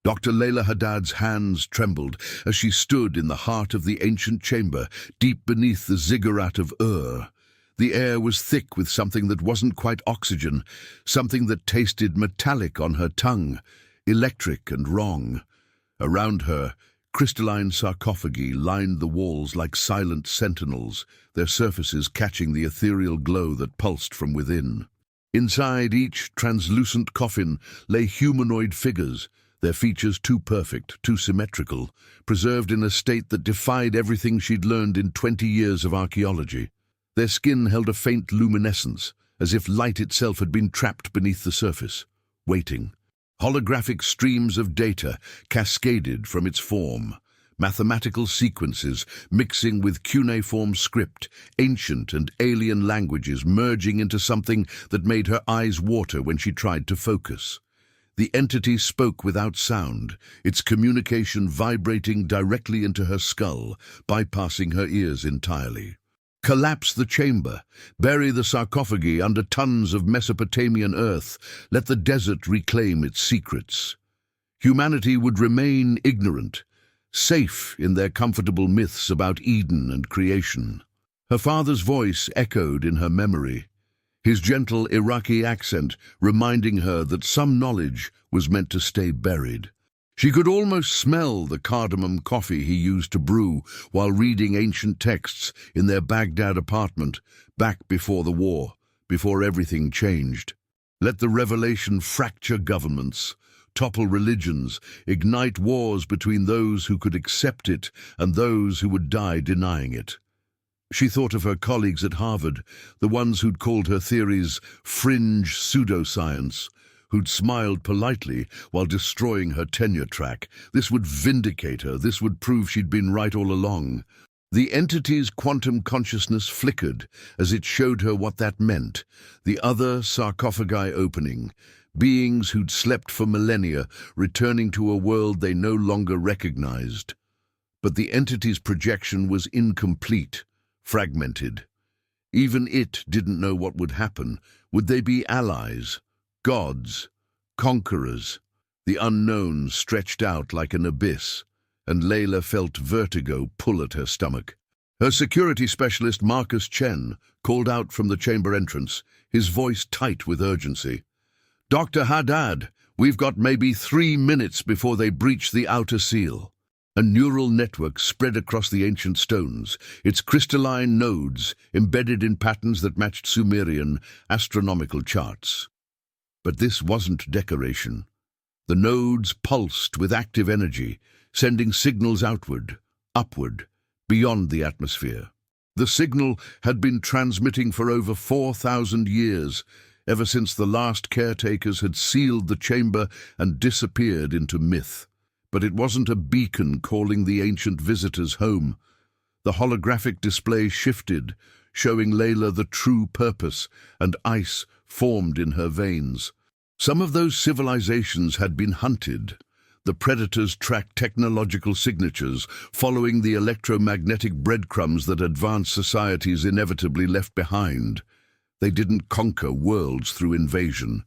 Dr. Layla Haddad's hands trembled as she stood in the heart of the ancient chamber, deep beneath the ziggurat of Ur. The air was thick with something that wasn't quite oxygen, something that tasted metallic on her tongue, electric and wrong. Around her, crystalline sarcophagi lined the walls like silent sentinels, their surfaces catching the ethereal glow that pulsed from within. Inside each translucent coffin lay humanoid figures, their features too perfect, too symmetrical, preserved in a state that defied everything she'd learned in 20 years of archaeology. Their skin held a faint luminescence, as if light itself had been trapped beneath the surface, waiting. Holographic streams of data cascaded from its form, mathematical sequences mixing with cuneiform script, ancient and alien languages merging into something that made her eyes water when she tried to focus. The entity spoke without sound, its communication vibrating directly into her skull, bypassing her ears entirely. Collapse the chamber, bury the sarcophagi under tons of Mesopotamian earth, let the desert reclaim its secrets. Humanity would remain ignorant, safe in their comfortable myths about Eden and creation. Her father's voice echoed in her memory, his gentle Iraqi accent reminding her that some knowledge was meant to stay buried. She could almost smell the cardamom coffee he used to brew while reading ancient texts in their Baghdad apartment back before the war, before everything changed. Let the revelation fracture governments, topple religions, ignite wars between those who could accept it and those who would die denying it. She thought of her colleagues at Harvard, the ones who'd called her theories fringe pseudoscience, who'd smiled politely while destroying her tenure track. This would vindicate her, this would prove she'd been right all along. The entity's quantum consciousness flickered as it showed her what that meant, the other sarcophagi opening, beings who'd slept for millennia, returning to a world they no longer recognized. But the entity's projection was incomplete, fragmented. Even it didn't know what would happen. Would they be allies, gods, conquerors? The unknown stretched out like an abyss, and Layla felt vertigo pull at her stomach. Her security specialist, Marcus Chen, called out from the chamber entrance, his voice tight with urgency. "Dr. Haddad, we've got maybe 3 minutes before they breach the outer seal." A neural network spread across the ancient stones, its crystalline nodes embedded in patterns that matched Sumerian astronomical charts. But this wasn't decoration. The nodes pulsed with active energy, sending signals outward, upward, beyond the atmosphere. The signal had been transmitting for over 4,000 years, ever since the last caretakers had sealed the chamber and disappeared into myth. But it wasn't a beacon calling the ancient visitors home. The holographic display shifted, showing Layla the true purpose, and ice formed in her veins. Some of those civilizations had been hunted. The predators tracked technological signatures, following the electromagnetic breadcrumbs that advanced societies inevitably left behind. They didn't conquer worlds through invasion.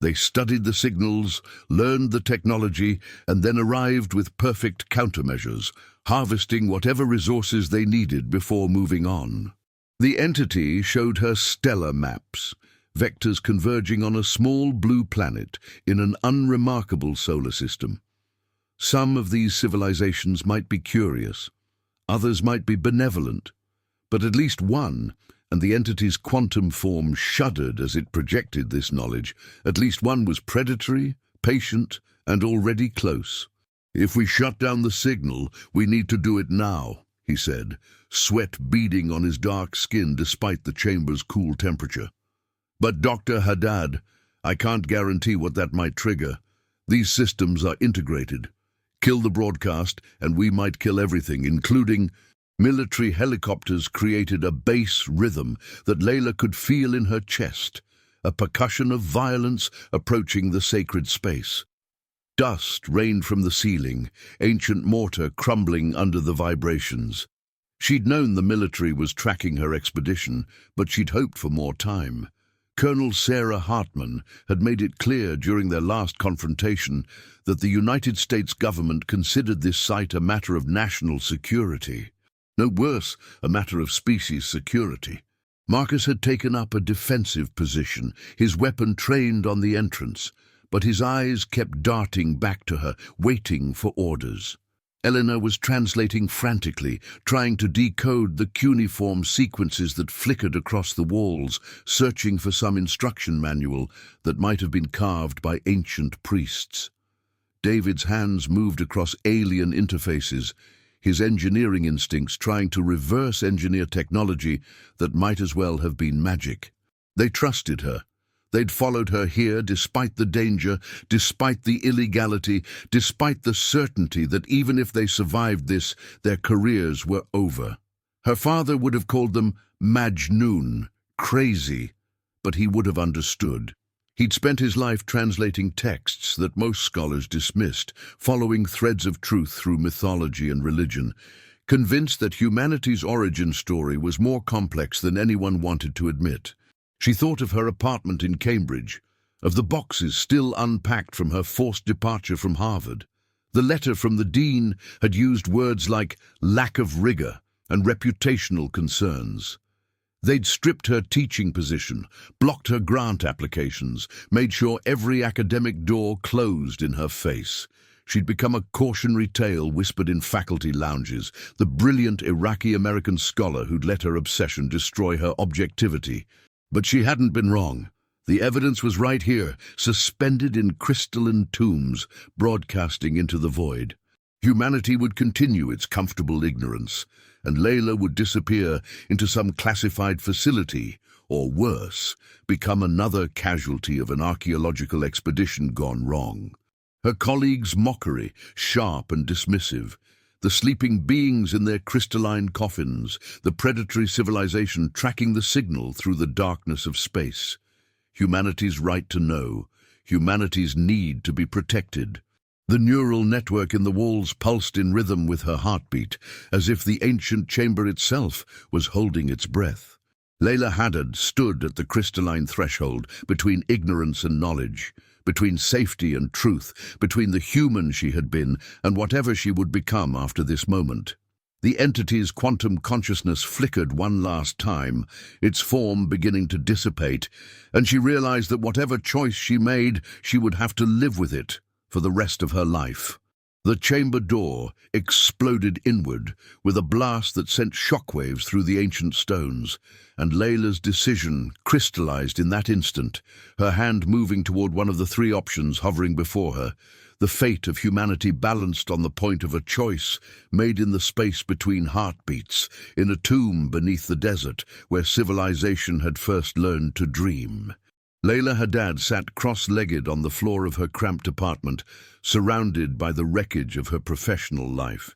They studied the signals, learned the technology, and then arrived with perfect countermeasures, harvesting whatever resources they needed before moving on. The entity showed her stellar maps, vectors converging on a small blue planet in an unremarkable solar system. Some of these civilizations might be curious, others might be benevolent, but at least one, and the entity's quantum form shuddered as it projected this knowledge, at least one was predatory, patient, and already close. "If we shut down the signal, we need to do it now," he said, sweat beading on his dark skin despite the chamber's cool temperature. "But Dr. Haddad, I can't guarantee what that might trigger. These systems are integrated. Kill the broadcast, and we might kill everything, including..." Military helicopters created a bass rhythm that Layla could feel in her chest, a percussion of violence approaching the sacred space. Dust rained from the ceiling, ancient mortar crumbling under the vibrations. She'd known the military was tracking her expedition, but she'd hoped for more time. Colonel Sarah Hartman had made it clear during their last confrontation that the United States government considered this site a matter of national security. No worse, a matter of species security. Marcus had taken up a defensive position, his weapon trained on the entrance, but his eyes kept darting back to her, waiting for orders. Eleanor was translating frantically, trying to decode the cuneiform sequences that flickered across the walls, searching for some instruction manual that might have been carved by ancient priests. David's hands moved across alien interfaces, his engineering instincts trying to reverse engineer technology that might as well have been magic. They trusted her. They'd followed her here despite the danger, despite the illegality, despite the certainty that even if they survived this, their careers were over. Her father would have called them Majnun, crazy, but he would have understood. He'd spent his life translating texts that most scholars dismissed, following threads of truth through mythology and religion, convinced that humanity's origin story was more complex than anyone wanted to admit. She thought of her apartment in Cambridge, of the boxes still unpacked from her forced departure from Harvard. The letter from the dean had used words like lack of rigor and reputational concerns. They'd stripped her teaching position, blocked her grant applications, made sure every academic door closed in her face. She'd become a cautionary tale whispered in faculty lounges, the brilliant Iraqi-American scholar who'd let her obsession destroy her objectivity. But she hadn't been wrong. The evidence was right here, suspended in crystalline tombs, broadcasting into the void. Humanity would continue its comfortable ignorance, and Layla would disappear into some classified facility, or worse, become another casualty of an archaeological expedition gone wrong. Her colleagues' mockery, sharp and dismissive, the sleeping beings in their crystalline coffins, the predatory civilization tracking the signal through the darkness of space. Humanity's right to know, humanity's need to be protected. The neural network in the walls pulsed in rhythm with her heartbeat, as if the ancient chamber itself was holding its breath. Layla Haddad stood at the crystalline threshold between ignorance and knowledge, between safety and truth, between the human she had been and whatever she would become after this moment. The entity's quantum consciousness flickered one last time, its form beginning to dissipate, and she realized that whatever choice she made, she would have to live with it for the rest of her life. The chamber door exploded inward with a blast that sent shockwaves through the ancient stones, and Layla's decision crystallized in that instant, her hand moving toward one of the three options hovering before her. The fate of humanity balanced on the point of a choice made in the space between heartbeats, in a tomb beneath the desert where civilization had first learned to dream. Layla Haddad sat cross-legged on the floor of her cramped apartment, surrounded by the wreckage of her professional life.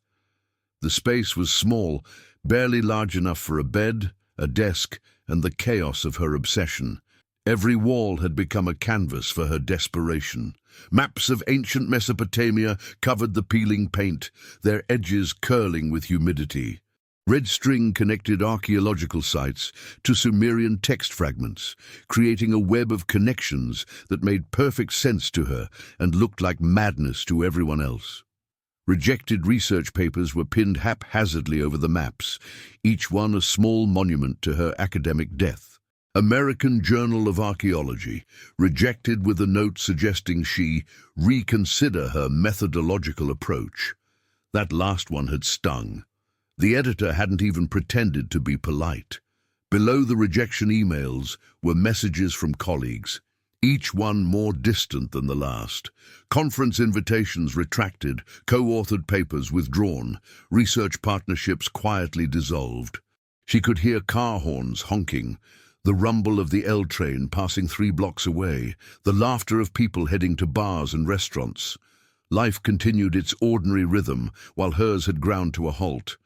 The space was small, barely large enough for a bed, a desk, and the chaos of her obsession. Every wall had become a canvas for her desperation. Maps of ancient Mesopotamia covered the peeling paint, their edges curling with humidity. Red string connected archaeological sites to Sumerian text fragments, creating a web of connections that made perfect sense to her and looked like madness to everyone else. Rejected research papers were pinned haphazardly over the maps, each one a small monument to her academic death. American Journal of Archaeology, rejected with a note suggesting she reconsider her methodological approach. That last one had stung. The editor hadn't even pretended to be polite. Below the rejection emails were messages from colleagues, each one more distant than the last. Conference invitations retracted, co-authored papers withdrawn, research partnerships quietly dissolved. She could hear car horns honking, the rumble of the L train passing 3 blocks away, the laughter of people heading to bars and restaurants. Life continued its ordinary rhythm while hers had ground to a halt.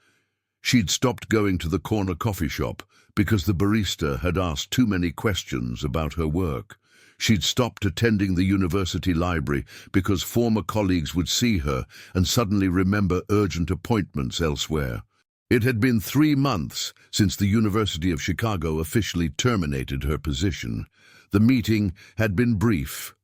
She'd stopped going to the corner coffee shop because the barista had asked too many questions about her work. She'd stopped attending the university library because former colleagues would see her and suddenly remember urgent appointments elsewhere. It had been 3 months since the University of Chicago officially terminated her position. The meeting had been brief,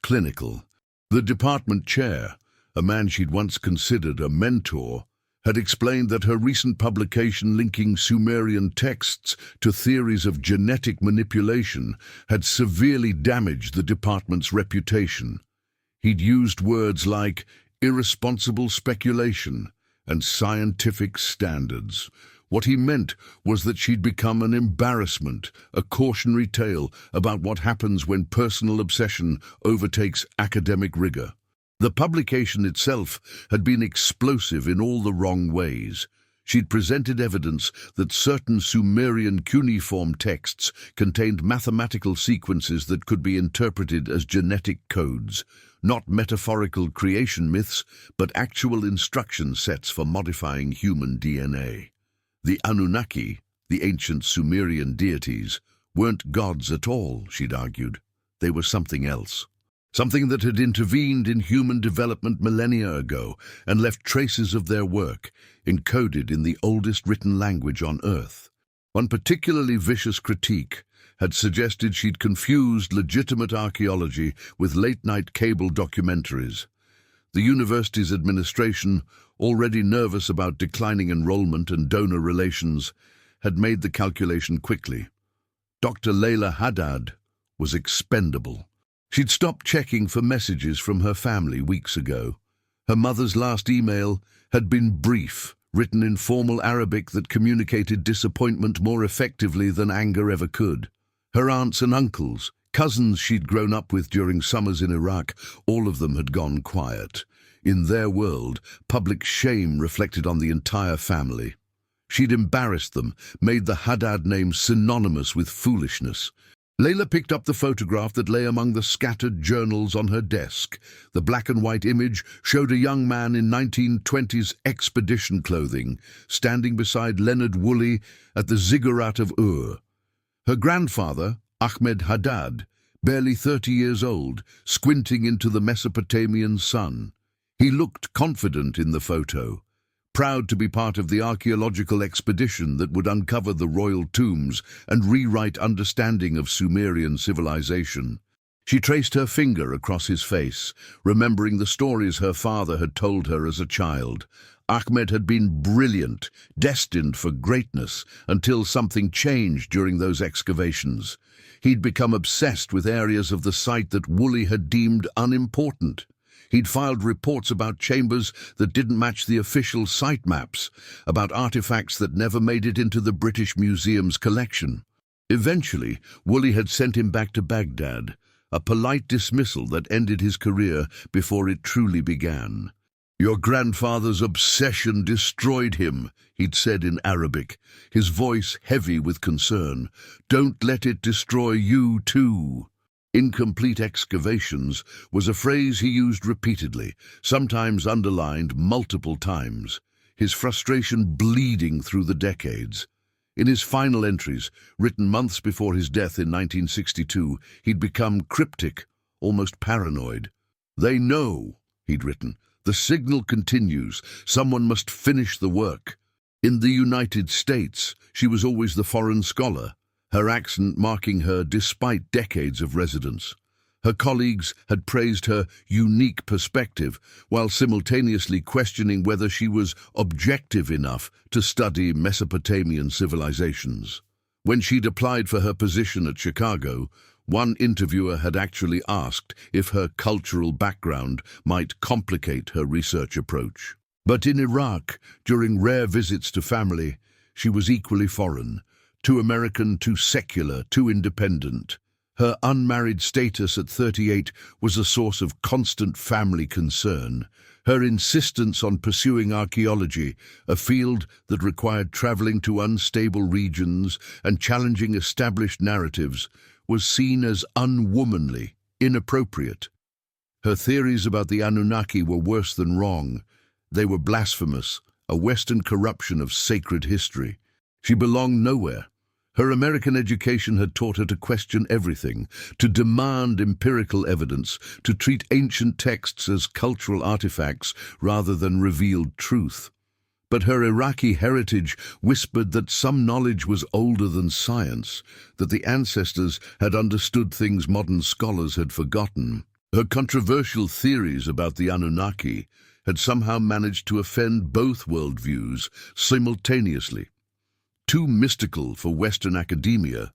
clinical. The department chair, a man she'd once considered a mentor, had explained that her recent publication linking Sumerian texts to theories of genetic manipulation had severely damaged the department's reputation. He'd used words like irresponsible speculation and scientific standards. What he meant was that she'd become an embarrassment, a cautionary tale about what happens when personal obsession overtakes academic rigor. The publication itself had been explosive in all the wrong ways. She'd presented evidence that certain Sumerian cuneiform texts contained mathematical sequences that could be interpreted as genetic codes, not metaphorical creation myths, but actual instruction sets for modifying human DNA. The Anunnaki, the ancient Sumerian deities, weren't gods at all, she'd argued. They were something else. Something that had intervened in human development millennia ago and left traces of their work, encoded in the oldest written language on Earth. One particularly vicious critique had suggested she'd confused legitimate archaeology with late-night cable documentaries. The university's administration, already nervous about declining enrollment and donor relations, had made the calculation quickly. Dr. Layla Haddad was expendable. She'd stopped checking for messages from her family weeks ago. Her mother's last email had been brief, written in formal Arabic that communicated disappointment more effectively than anger ever could. Her aunts and uncles, cousins she'd grown up with during summers in Iraq, all of them had gone quiet. In their world, public shame reflected on the entire family. She'd embarrassed them, made the Haddad name synonymous with foolishness. Layla picked up the photograph that lay among the scattered journals on her desk. The black and white image showed a young man in 1920s expedition clothing, standing beside Leonard Woolley at the ziggurat of Ur. Her grandfather, Ahmed Haddad, barely 30 years old, squinting into the Mesopotamian sun. He looked confident in the photo, proud to be part of the archaeological expedition that would uncover the royal tombs and rewrite understanding of Sumerian civilization. She traced her finger across his face, remembering the stories her father had told her as a child. Ahmed had been brilliant, destined for greatness, until something changed during those excavations. He'd become obsessed with areas of the site that Woolley had deemed unimportant. He'd filed reports about chambers that didn't match the official site maps, about artifacts that never made it into the British Museum's collection. Eventually, Woolley had sent him back to Baghdad, a polite dismissal that ended his career before it truly began. "Your grandfather's obsession destroyed him," he'd said in Arabic, his voice heavy with concern. "Don't let it destroy you too." Incomplete excavations was a phrase he used repeatedly, sometimes underlined multiple times, his frustration bleeding through the decades. In his final entries, written months before his death in 1962, he'd become cryptic, almost paranoid. "They know," he'd written, "the signal continues. Someone must finish the work." In the United States, she was always the foreign scholar, her accent marking her despite decades of residence. Her colleagues had praised her unique perspective, while simultaneously questioning whether she was objective enough to study Mesopotamian civilizations. When she'd applied for her position at Chicago, one interviewer had actually asked if her cultural background might complicate her research approach. But in Iraq, during rare visits to family, she was equally foreign, too American, too secular, too independent. Her unmarried status at 38 was a source of constant family concern. Her insistence on pursuing archaeology, a field that required traveling to unstable regions and challenging established narratives, was seen as unwomanly, inappropriate. Her theories about the Anunnaki were worse than wrong. They were blasphemous, a Western corruption of sacred history. She belonged nowhere. Her American education had taught her to question everything, to demand empirical evidence, to treat ancient texts as cultural artifacts rather than revealed truth. But her Iraqi heritage whispered that some knowledge was older than science, that the ancestors had understood things modern scholars had forgotten. Her controversial theories about the Anunnaki had somehow managed to offend both worldviews simultaneously. Too mystical for Western academia,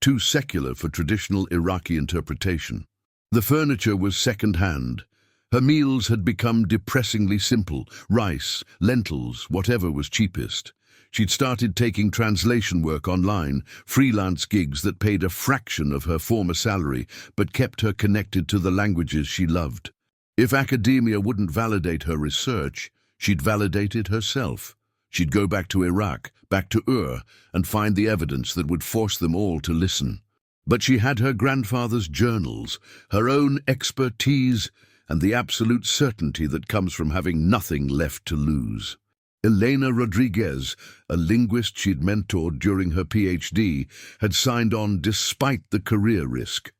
too secular for traditional Iraqi interpretation. The furniture was second-hand. Her meals had become depressingly simple: rice, lentils, whatever was cheapest. She'd started taking translation work online, freelance gigs that paid a fraction of her former salary but kept her connected to the languages she loved. If academia wouldn't validate her research, she'd validate it herself. She'd go back to Iraq, back to Ur, and find the evidence that would force them all to listen. But she had her grandfather's journals, her own expertise, and the absolute certainty that comes from having nothing left to lose. Elena Rodriguez, a linguist she'd mentored during her PhD, had signed on despite the career risk.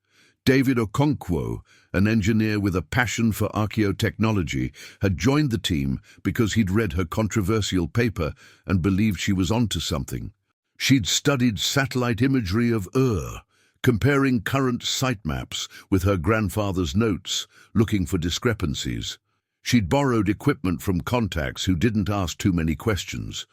David Okonkwo, an engineer with a passion for archaeotechnology, had joined the team because he'd read her controversial paper and believed she was onto something. She'd studied satellite imagery of Ur, comparing current site maps with her grandfather's notes, looking for discrepancies. She'd borrowed equipment from contacts who didn't ask too many questions.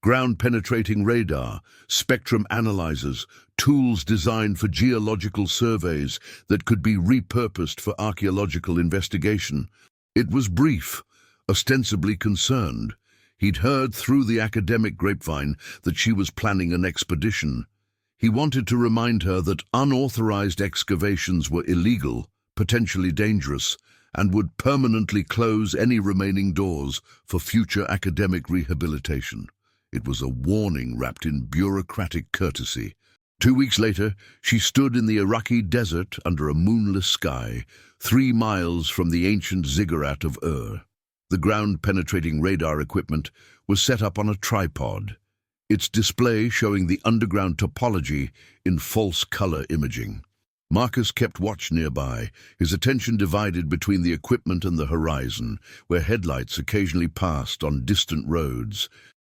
Ground-penetrating radar, spectrum analyzers, tools designed for geological surveys that could be repurposed for archaeological investigation. It was brief, ostensibly concerned. He'd heard through the academic grapevine that she was planning an expedition. He wanted to remind her that unauthorized excavations were illegal, potentially dangerous, and would permanently close any remaining doors for future academic rehabilitation. It was a warning wrapped in bureaucratic courtesy. 2 weeks later, she stood in the Iraqi desert under a moonless sky, 3 miles from the ancient ziggurat of Ur. The ground-penetrating radar equipment was set up on a tripod, its display showing the underground topology in false color imaging. Marcus kept watch nearby, his attention divided between the equipment and the horizon, where headlights occasionally passed on distant roads.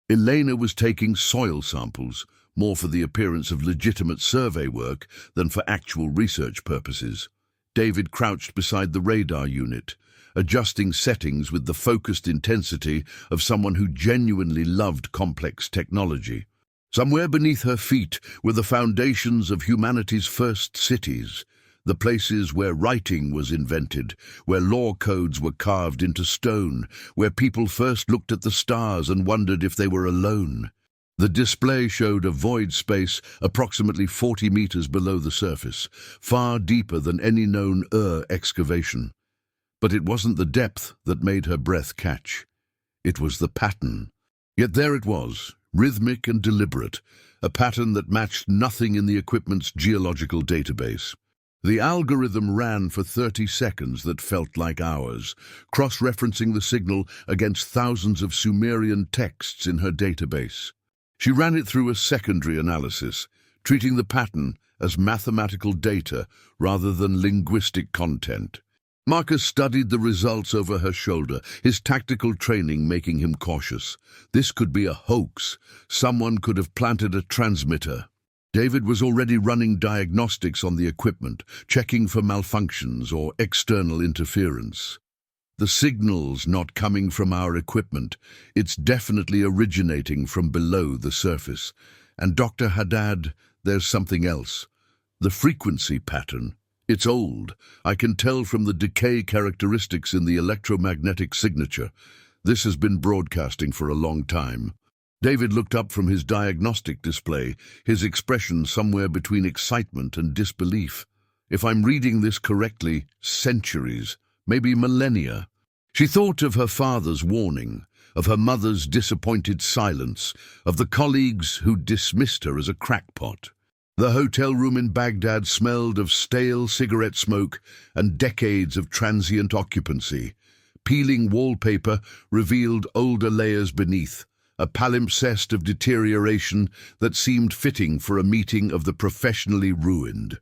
Elena was taking soil samples, more for the appearance of legitimate survey work than for actual research purposes. David crouched beside the radar unit, adjusting settings with the focused intensity of someone who genuinely loved complex technology. Somewhere beneath her feet were the foundations of humanity's first cities, the places where writing was invented, where law codes were carved into stone, where people first looked at the stars and wondered if they were alone. The display showed a void space approximately 40 meters below the surface, far deeper than any known excavation. But it wasn't the depth that made her breath catch. It was the pattern. Yet there it was, rhythmic and deliberate, a pattern that matched nothing in the equipment's geological database. The algorithm ran for 30 seconds that felt like hours, cross-referencing the signal against thousands of Sumerian texts in her database. She ran it through a secondary analysis, treating the pattern as mathematical data rather than linguistic content. Marcus studied the results over her shoulder, his tactical training making him cautious. This could be a hoax. Someone could have planted a transmitter. David was already running diagnostics on the equipment, checking for malfunctions or external interference. The signal's not coming from our equipment. It's definitely originating from below the surface. And Dr. Haddad, there's something else. The frequency pattern. It's old. I can tell from the decay characteristics in the electromagnetic signature. This has been broadcasting for a long time. David looked up from his diagnostic display, his expression somewhere between excitement and disbelief. If I'm reading this correctly, centuries, maybe millennia. She thought of her father's warning, of her mother's disappointed silence, of the colleagues who dismissed her as a crackpot. The hotel room in Baghdad smelled of stale cigarette smoke and decades of transient occupancy. Peeling wallpaper revealed older layers beneath, a palimpsest of deterioration that seemed fitting for a meeting of the professionally ruined.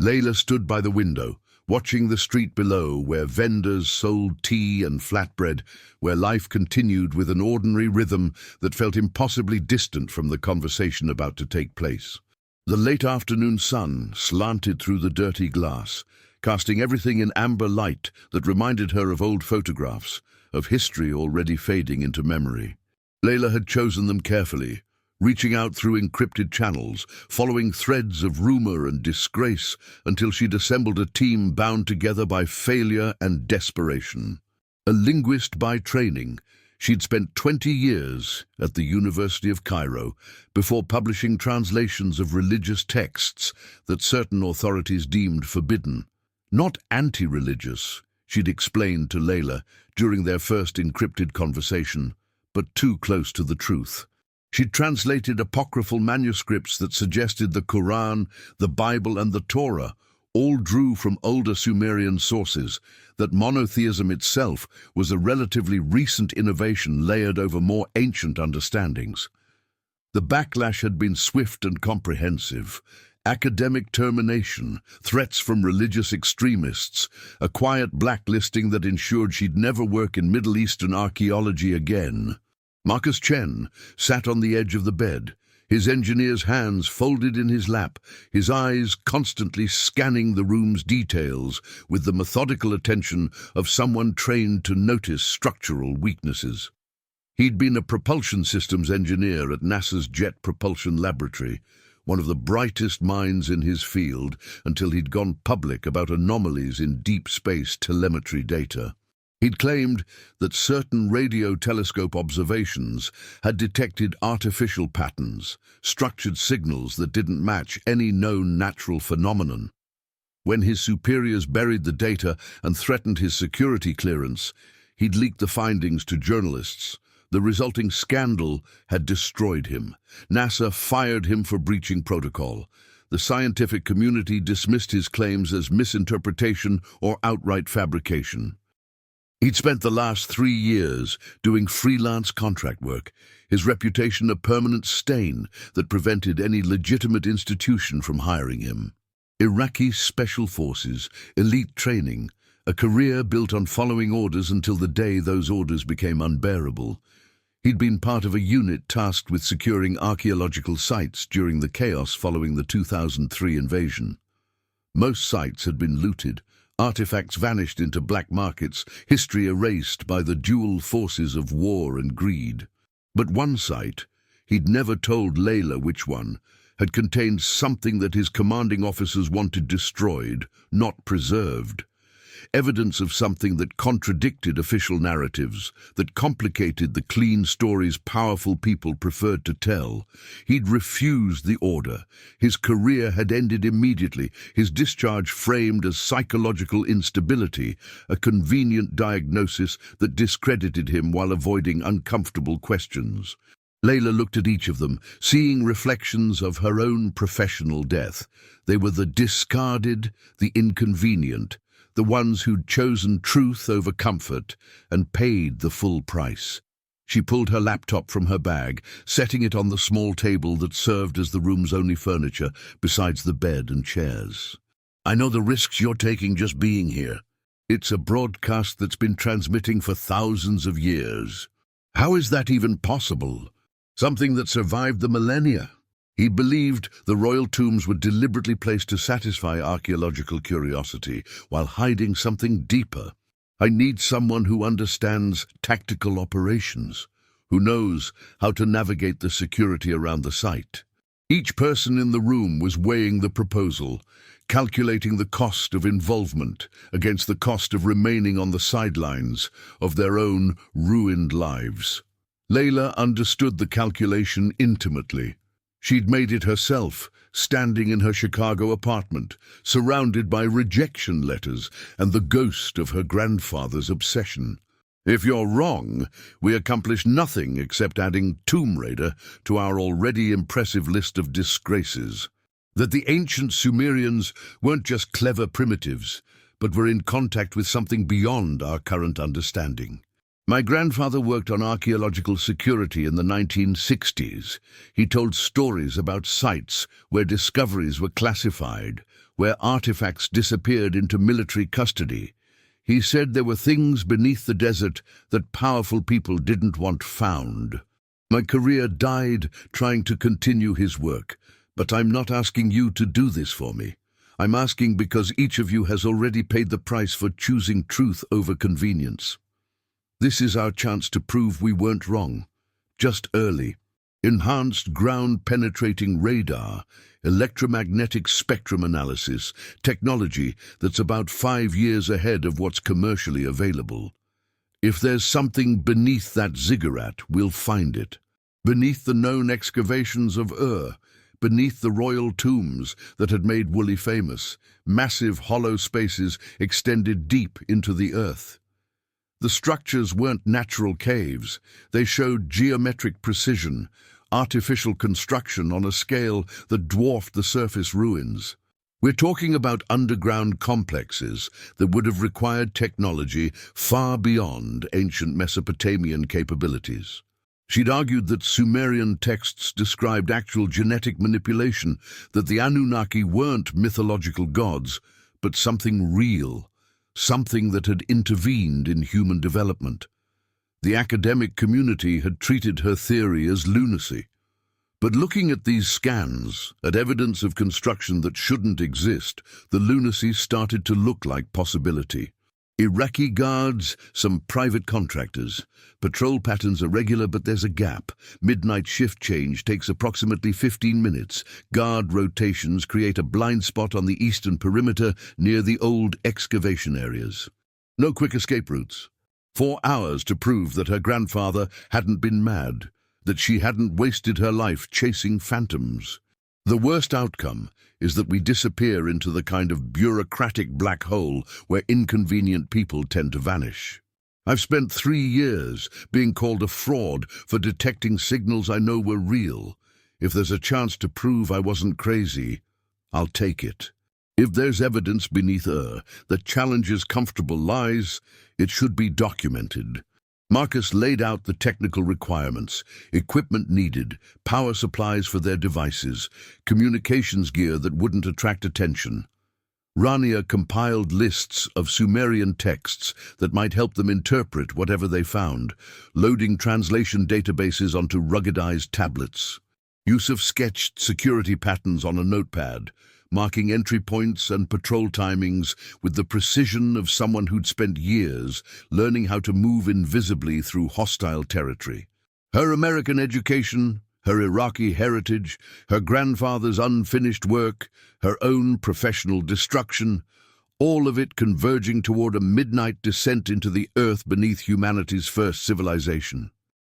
Layla stood by the window, watching the street below where vendors sold tea and flatbread, where life continued with an ordinary rhythm that felt impossibly distant from the conversation about to take place. The late afternoon sun slanted through the dirty glass, casting everything in amber light that reminded her of old photographs, of history already fading into memory. Layla had chosen them carefully, reaching out through encrypted channels, following threads of rumor and disgrace until she'd assembled a team bound together by failure and desperation. A linguist by training, she'd spent 20 years at the University of Cairo before publishing translations of religious texts that certain authorities deemed forbidden. Not anti-religious, she'd explained to Layla during their first encrypted conversation, but too close to the truth. She'd translated apocryphal manuscripts that suggested the Quran, the Bible, and the Torah all drew from older Sumerian sources, that monotheism itself was a relatively recent innovation layered over more ancient understandings. The backlash had been swift and comprehensive. Academic termination, threats from religious extremists, a quiet blacklisting that ensured she'd never work in Middle Eastern archaeology again. Marcus Chen sat on the edge of the bed, his engineer's hands folded in his lap, his eyes constantly scanning the room's details with the methodical attention of someone trained to notice structural weaknesses. He'd been a propulsion systems engineer at NASA's Jet Propulsion Laboratory, one of the brightest minds in his field until he'd gone public about anomalies in deep space telemetry data. He'd claimed that certain radio telescope observations had detected artificial patterns, structured signals that didn't match any known natural phenomenon. When his superiors buried the data and threatened his security clearance, he'd leaked the findings to journalists. The resulting scandal had destroyed him. NASA fired him for breaching protocol. The scientific community dismissed his claims as misinterpretation or outright fabrication. He'd spent the last 3 years doing freelance contract work, his reputation a permanent stain that prevented any legitimate institution from hiring him. Iraqi special forces, elite training, a career built on following orders until the day those orders became unbearable. He'd been part of a unit tasked with securing archaeological sites during the chaos following the 2003 invasion. Most sites had been looted, artifacts vanished into black markets, history erased by the dual forces of war and greed. But one site, he'd never told Layla which one, had contained something that his commanding officers wanted destroyed, not preserved. Evidence of something that contradicted official narratives, that complicated the clean stories powerful people preferred to tell. He'd refused the order. His career had ended immediately, his discharge framed as psychological instability, a convenient diagnosis that discredited him while avoiding uncomfortable questions. Layla looked at each of them, seeing reflections of her own professional death. They were the discarded, the inconvenient, the ones who'd chosen truth over comfort and paid the full price. She pulled her laptop from her bag, setting it on the small table that served as the room's only furniture, besides the bed and chairs. I know the risks you're taking just being here. It's a broadcast that's been transmitting for thousands of years. How is that even possible? Something that survived the millennia. He believed the royal tombs were deliberately placed to satisfy archaeological curiosity while hiding something deeper. I need someone who understands tactical operations, who knows how to navigate the security around the site. Each person in the room was weighing the proposal, calculating the cost of involvement against the cost of remaining on the sidelines of their own ruined lives. Layla understood the calculation intimately. She'd made it herself, standing in her Chicago apartment, surrounded by rejection letters and the ghost of her grandfather's obsession. If you're wrong, we accomplish nothing except adding Tomb Raider to our already impressive list of disgraces. That the ancient Sumerians weren't just clever primitives, but were in contact with something beyond our current understanding. My grandfather worked on archaeological security in the 1960s. He told stories about sites where discoveries were classified, where artifacts disappeared into military custody. He said there were things beneath the desert that powerful people didn't want found. My career died trying to continue his work, but I'm not asking you to do this for me. I'm asking because each of you has already paid the price for choosing truth over convenience. This is our chance to prove we weren't wrong, just early. Enhanced ground-penetrating radar, electromagnetic spectrum analysis, technology that's about 5 years ahead of what's commercially available. If there's something beneath that ziggurat, we'll find it. Beneath the known excavations of beneath the royal tombs that had made Woolley famous, massive hollow spaces extended deep into the earth. The structures weren't natural caves. They showed geometric precision, artificial construction on a scale that dwarfed the surface ruins. We're talking about underground complexes that would have required technology far beyond ancient Mesopotamian capabilities. She'd argued that Sumerian texts described actual genetic manipulation, that the Anunnaki weren't mythological gods, but something real, something that had intervened in human development. The academic community had treated her theory as lunacy. But looking at these scans, at evidence of construction that shouldn't exist, the lunacy started to look like possibility. Iraqi guards, some private contractors. Patrol patterns are regular, but there's a gap. Midnight shift change takes approximately 15 minutes. Guard rotations create a blind spot on the eastern perimeter near the old excavation areas. No quick escape routes. 4 hours to prove that her grandfather hadn't been mad, that she hadn't wasted her life chasing phantoms. The worst outcome is that we disappear into the kind of bureaucratic black hole where inconvenient people tend to vanish. I've spent 3 years being called a fraud for detecting signals I know were real. If there's a chance to prove I wasn't crazy, I'll take it. If there's evidence beneath that challenges comfortable lies, it should be documented. Marcus laid out the technical requirements, equipment needed, power supplies for their devices, communications gear that wouldn't attract attention. Rania compiled lists of Sumerian texts that might help them interpret whatever they found, loading translation databases onto ruggedized tablets. Yusuf sketched security patterns on a notepad, marking entry points and patrol timings with the precision of someone who'd spent years learning how to move invisibly through hostile territory. Her American education, her Iraqi heritage, her grandfather's unfinished work, her own professional destruction, all of it converging toward a midnight descent into the earth beneath humanity's first civilization.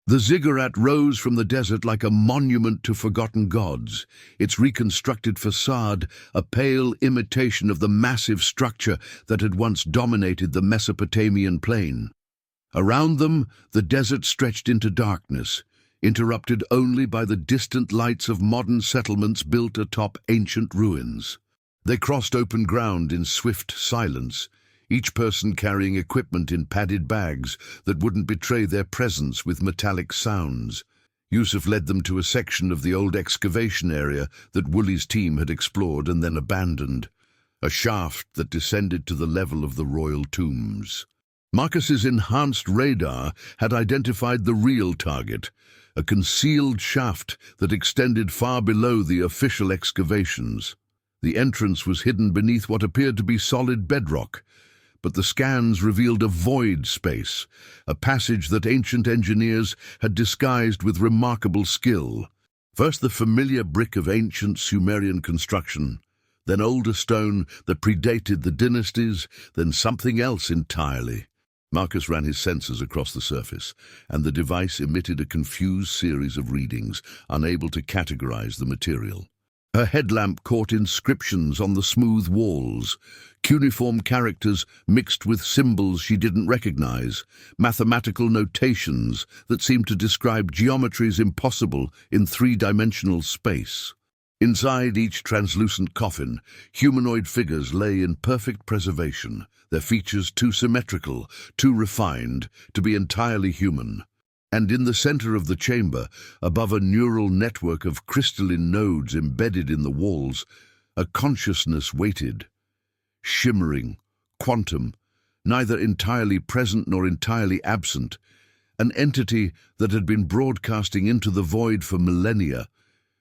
The ziggurat rose from the desert like a monument to forgotten gods, its reconstructed facade a pale imitation of the massive structure that had once dominated the Mesopotamian plain. Around them, the desert stretched into darkness, interrupted only by the distant lights of modern settlements built atop ancient ruins. They crossed open ground in swift silence, each person carrying equipment in padded bags that wouldn't betray their presence with metallic sounds. Yusuf led them to a section of the old excavation area that Woolley's team had explored and then abandoned, a shaft that descended to the level of the royal tombs. Marcus's enhanced radar had identified the real target, a concealed shaft that extended far below the official excavations. The entrance was hidden beneath what appeared to be solid bedrock, but the scans revealed a void space, a passage that ancient engineers had disguised with remarkable skill. First the familiar brick of ancient Sumerian construction, then older stone that predated the dynasties, then something else entirely. Marcus ran his sensors across the surface, and the device emitted a confused series of readings, unable to categorize the material. Her headlamp caught inscriptions on the smooth walls, cuneiform characters mixed with symbols she didn't recognize, mathematical notations that seemed to describe geometries impossible in three-dimensional space. Inside each translucent coffin, humanoid figures lay in perfect preservation, their features too symmetrical, too refined, to be entirely human. And in the center of the chamber, above a neural network of crystalline nodes embedded in the walls, A consciousness waited, shimmering, quantum, neither entirely present nor entirely absent, an entity that had been broadcasting into the void for millennia,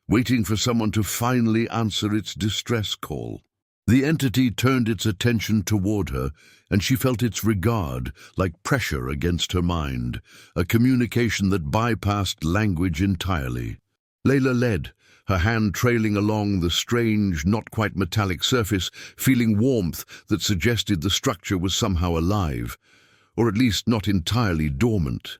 waiting for someone to finally answer its distress call. The entity turned its attention toward her, and she felt its regard like pressure against her mind, a communication that bypassed language entirely. Layla led, her hand trailing along the strange, not quite metallic surface, feeling warmth that suggested the structure was somehow alive, or at least not entirely dormant.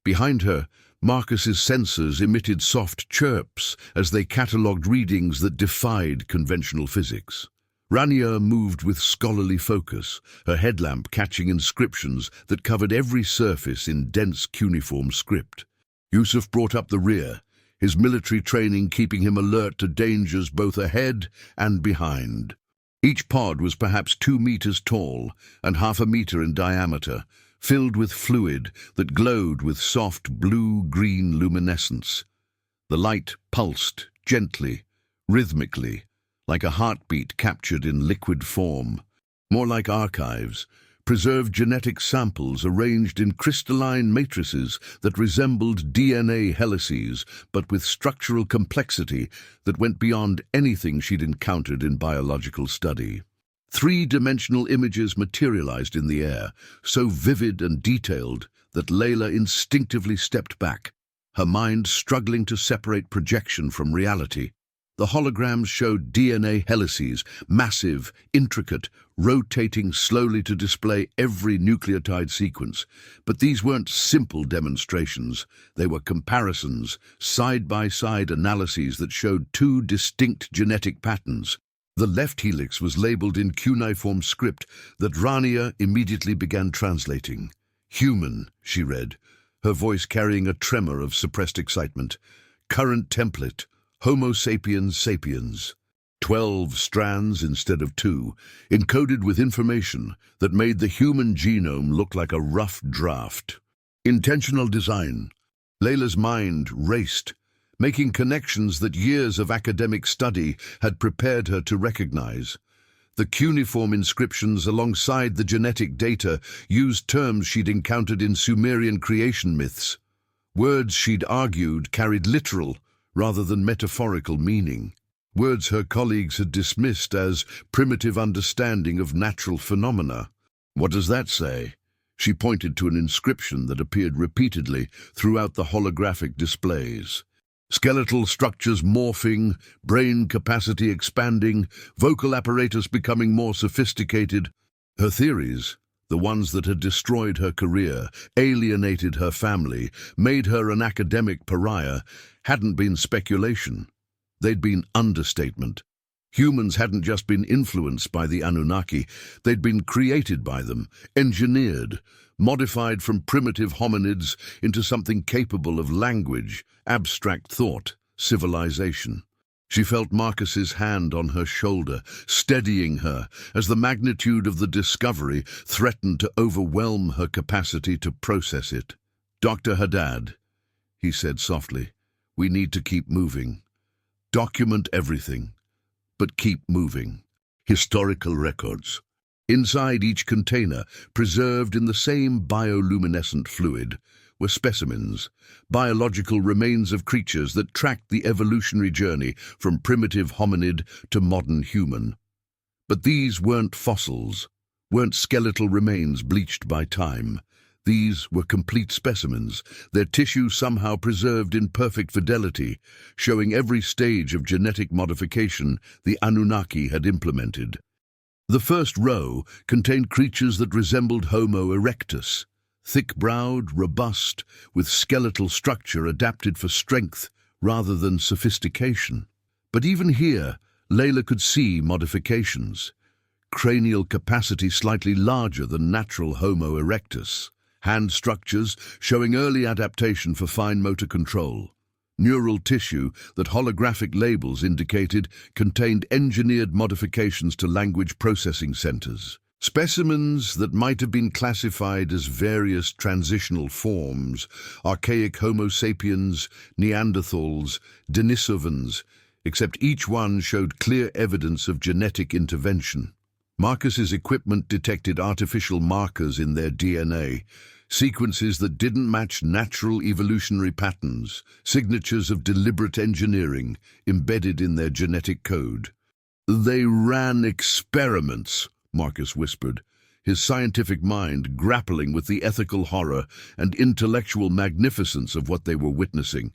Behind her, Marcus's sensors emitted soft chirps as they catalogued readings that defied conventional physics. Rania moved with scholarly focus, her headlamp catching inscriptions that covered every surface in dense cuneiform script. Yusuf brought up the rear, his military training keeping him alert to dangers both ahead and behind. Each pod was perhaps 2 meters tall and half a meter in diameter, filled with fluid that glowed with soft blue-green luminescence. The light pulsed gently, rhythmically, like a heartbeat captured in liquid form. More like archives, preserved genetic samples arranged in crystalline matrices that resembled DNA helices, but with structural complexity that went beyond anything she'd encountered in biological study. 3-dimensional images materialized in the air, so vivid and detailed that Layla instinctively stepped back, her mind struggling to separate projection from reality. The holograms showed DNA helices, massive, intricate, rotating slowly to display every nucleotide sequence. But these weren't simple demonstrations. They were comparisons, side-by-side analyses that showed 2 distinct genetic patterns. The left helix was labeled in cuneiform script that Rania immediately began translating. Human, she read, her voice carrying a tremor of suppressed excitement. Current template, Homo sapiens sapiens. 12 strands instead of 2, encoded with information that made the human genome look like a rough draft. Intentional design. Layla's mind raced, making connections that years of academic study had prepared her to recognize. The cuneiform inscriptions alongside the genetic data used terms she'd encountered in Sumerian creation myths. Words she'd argued carried literal rather than metaphorical meaning. Words her colleagues had dismissed as primitive understanding of natural phenomena. What does that say? She pointed to an inscription that appeared repeatedly throughout the holographic displays. Skeletal structures morphing, brain capacity expanding, vocal apparatus becoming more sophisticated. Her theories, the ones that had destroyed her career, alienated her family, made her an academic pariah, hadn't been speculation. They'd been understatement. Humans hadn't just been influenced by the Anunnaki, they'd been created by them, engineered, modified from primitive hominids into something capable of language, abstract thought, civilization. She felt Marcus's hand on her shoulder, steadying her as the magnitude of the discovery threatened to overwhelm her capacity to process it. "Dr. Haddad," he said softly, "we need to keep moving. Document everything, but keep moving." Historical records. Inside each container, preserved in the same bioluminescent fluid, were specimens, biological remains of creatures that tracked the evolutionary journey from primitive hominid to modern human. But these weren't fossils, weren't skeletal remains bleached by time. These were complete specimens, their tissue somehow preserved in perfect fidelity, showing every stage of genetic modification the Anunnaki had implemented. The first row contained creatures that resembled Homo erectus, thick-browed, robust, with skeletal structure adapted for strength rather than sophistication. But even here, Layla could see modifications. Cranial capacity slightly larger than natural Homo erectus. Hand structures showing early adaptation for fine motor control. Neural tissue that holographic labels indicated contained engineered modifications to language processing centers. Specimens that might have been classified as various transitional forms, archaic Homo sapiens, Neanderthals, Denisovans, except each one showed clear evidence of genetic intervention. Marcus's equipment detected artificial markers in their DNA, sequences that didn't match natural evolutionary patterns, signatures of deliberate engineering embedded in their genetic code. "They ran experiments," Marcus whispered, his scientific mind grappling with the ethical horror and intellectual magnificence of what they were witnessing.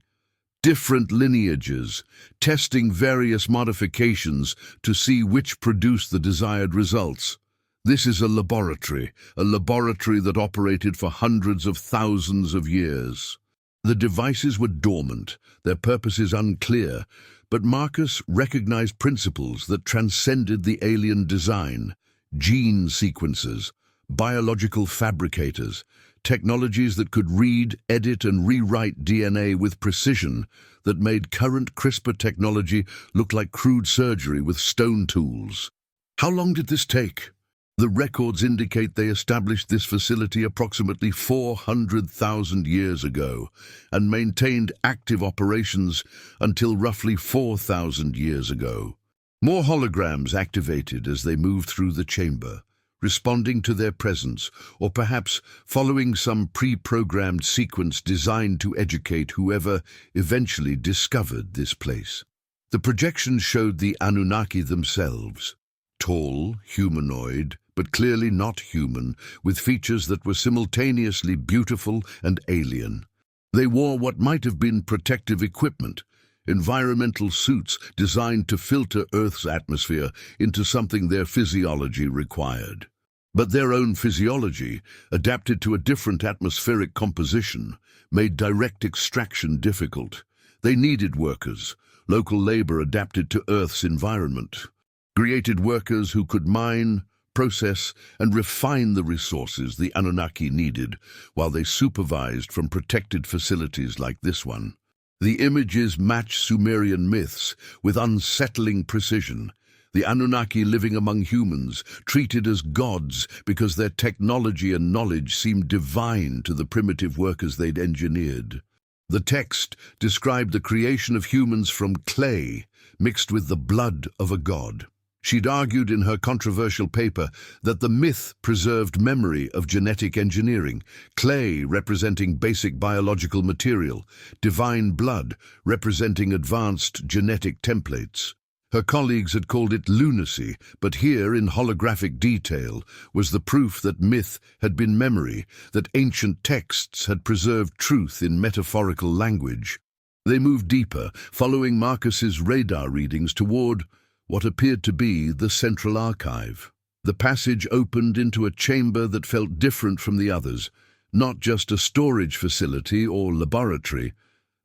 Different lineages, testing various modifications to see which produce the desired results. This is a laboratory that operated for hundreds of thousands of years. The devices were dormant, their purposes unclear, but Marcus recognized principles that transcended the alien design: gene sequencers, biological fabricators, technologies that could read, edit, and rewrite DNA with precision that made current CRISPR technology look like crude surgery with stone tools. How long did this take? The records indicate they established this facility approximately 400,000 years ago and maintained active operations until roughly 4,000 years ago. More holograms activated as they moved through the chamber, responding to their presence, or perhaps following some pre-programmed sequence designed to educate whoever eventually discovered this place. The projections showed the Anunnaki themselves, tall, humanoid, but clearly not human, with features that were simultaneously beautiful and alien. They wore what might have been protective equipment, environmental suits designed to filter Earth's atmosphere into something their physiology required. But their own physiology, adapted to a different atmospheric composition, made direct extraction difficult. They needed workers, local labor adapted to Earth's environment, created workers who could mine, process, and refine the resources the Anunnaki needed, while they supervised from protected facilities like this one. The images match Sumerian myths with unsettling precision. The Anunnaki living among humans, treated as gods because their technology and knowledge seemed divine to the primitive workers they'd engineered. The text described the creation of humans from clay mixed with the blood of a god. She'd argued in her controversial paper that the myth preserved memory of genetic engineering, clay representing basic biological material, divine blood representing advanced genetic templates. Her colleagues had called it lunacy, but here, in holographic detail, was the proof that myth had been memory, that ancient texts had preserved truth in metaphorical language. They moved deeper, following Marcus's radar readings toward what appeared to be the central archive. The passage opened into a chamber that felt different from the others, not just a storage facility or laboratory,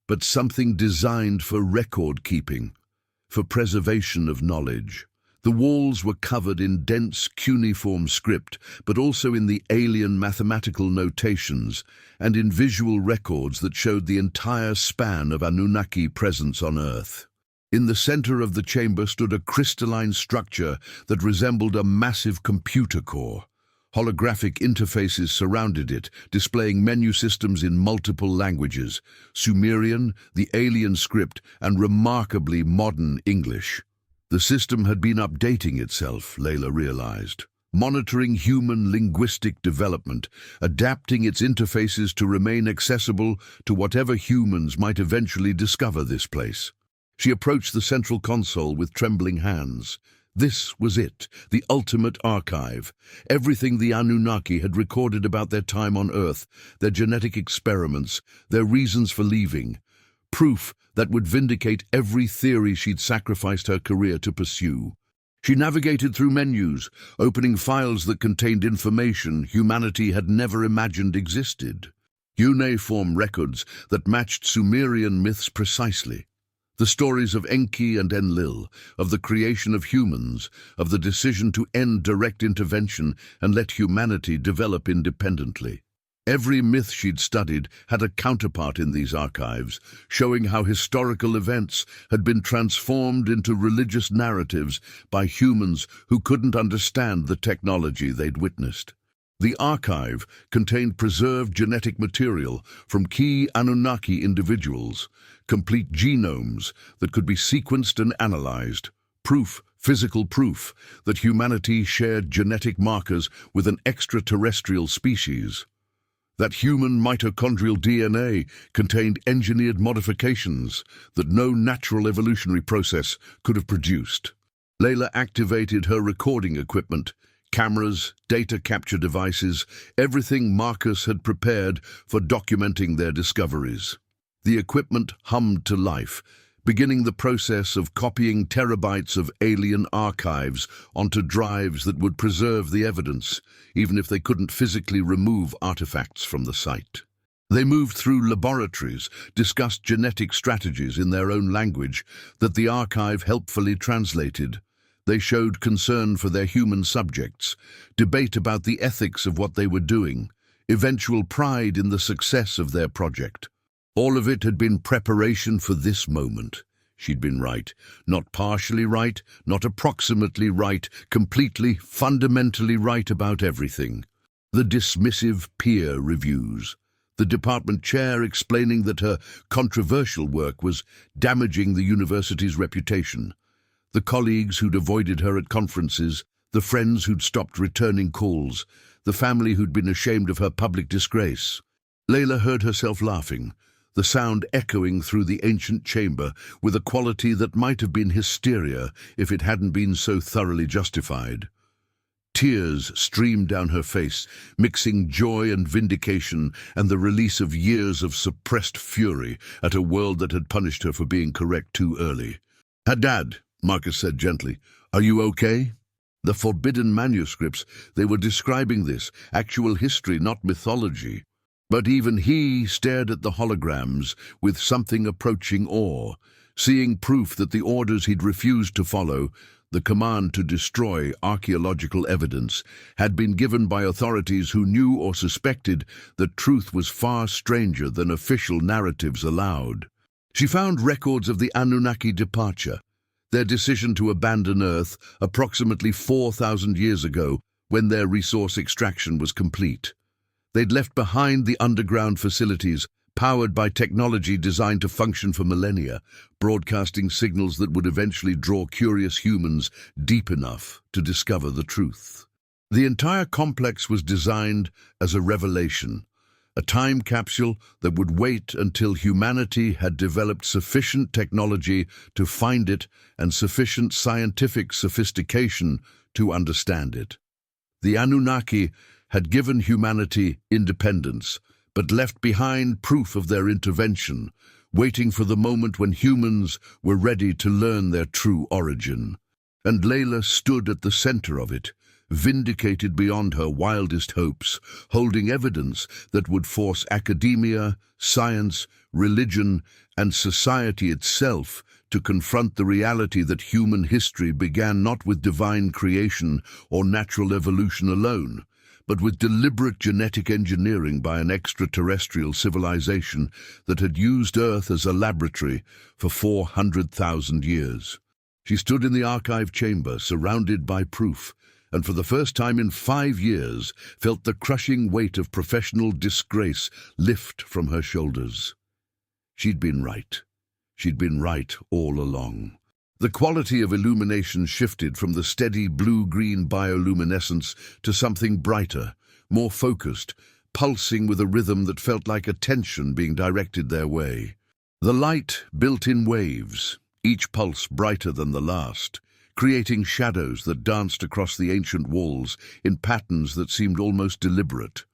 but something designed for record-keeping, for preservation of knowledge. The walls were covered in dense cuneiform script, but also in the alien mathematical notations and in visual records that showed the entire span of Anunnaki presence on Earth. In the center of the chamber stood a crystalline structure that resembled a massive computer core. Holographic interfaces surrounded it, displaying menu systems in multiple languages: Sumerian, the alien script, and remarkably modern English. The system had been updating itself, Layla realized, monitoring human linguistic development, adapting its interfaces to remain accessible to whatever humans might eventually discover this place. She approached the central console with trembling hands. This was it, the ultimate archive. Everything the Anunnaki had recorded about their time on Earth, their genetic experiments, their reasons for leaving. Proof that would vindicate every theory she'd sacrificed her career to pursue. She navigated through menus, opening files that contained information humanity had never imagined existed. Cuneiform records that matched Sumerian myths precisely. The stories of Enki and Enlil, of the creation of humans, of the decision to end direct intervention and let humanity develop independently. Every myth she'd studied had a counterpart in these archives, showing how historical events had been transformed into religious narratives by humans who couldn't understand the technology they'd witnessed. The archive contained preserved genetic material from key Anunnaki individuals, complete genomes that could be sequenced and analyzed, physical proof, that humanity shared genetic markers with an extraterrestrial species. That human mitochondrial DNA contained engineered modifications that no natural evolutionary process could have produced. Layla activated her recording equipment, cameras, data capture devices, everything Marcus had prepared for documenting their discoveries. The equipment hummed to life, beginning the process of copying terabytes of alien archives onto drives that would preserve the evidence, even if they couldn't physically remove artifacts from the site. They moved through laboratories, discussed genetic strategies in their own language that the archive helpfully translated. They showed concern for their human subjects, debate about the ethics of what they were doing, eventual pride in the success of their project. All of it had been preparation for this moment. She'd been right, not partially right, not approximately right, completely, fundamentally right about everything. The dismissive peer reviews, the department chair explaining that her controversial work was damaging the university's reputation, the colleagues who'd avoided her at conferences, the friends who'd stopped returning calls, the family who'd been ashamed of her public disgrace. Layla heard herself laughing, the sound echoing through the ancient chamber with a quality that might have been hysteria if it hadn't been so thoroughly justified. Tears streamed down her face, mixing joy and vindication and the release of years of suppressed fury at a world that had punished her for being correct too early. "Haddad," Marcus said gently, "are you okay?" The forbidden manuscripts, they were describing this, actual history, not mythology. But even he stared at the holograms with something approaching awe, seeing proof that the orders he'd refused to follow, the command to destroy archaeological evidence, had been given by authorities who knew or suspected that truth was far stranger than official narratives allowed. She found records of the Anunnaki departure, their decision to abandon Earth approximately 4,000 years ago when their resource extraction was complete. They'd left behind the underground facilities, powered by technology designed to function for millennia, broadcasting signals that would eventually draw curious humans deep enough to discover the truth. The entire complex was designed as a revelation, a time capsule that would wait until humanity had developed sufficient technology to find it and sufficient scientific sophistication to understand it. The Anunnaki had given humanity independence, but left behind proof of their intervention, waiting for the moment when humans were ready to learn their true origin. And Layla stood at the center of it, vindicated beyond her wildest hopes, holding evidence that would force academia, science, religion, and society itself to confront the reality that human history began not with divine creation or natural evolution alone, but with deliberate genetic engineering by an extraterrestrial civilization that had used Earth as a laboratory for 400,000 years. She stood in the archive chamber, surrounded by proof, and for the first time in 5 years felt the crushing weight of professional disgrace lift from her shoulders. She'd been right. She'd been right all along. The quality of illumination shifted from the steady blue-green bioluminescence to something brighter, more focused, pulsing with a rhythm that felt like attention being directed their way. The light built in waves, each pulse brighter than the last, creating shadows that danced across the ancient walls in patterns that seemed almost deliberate,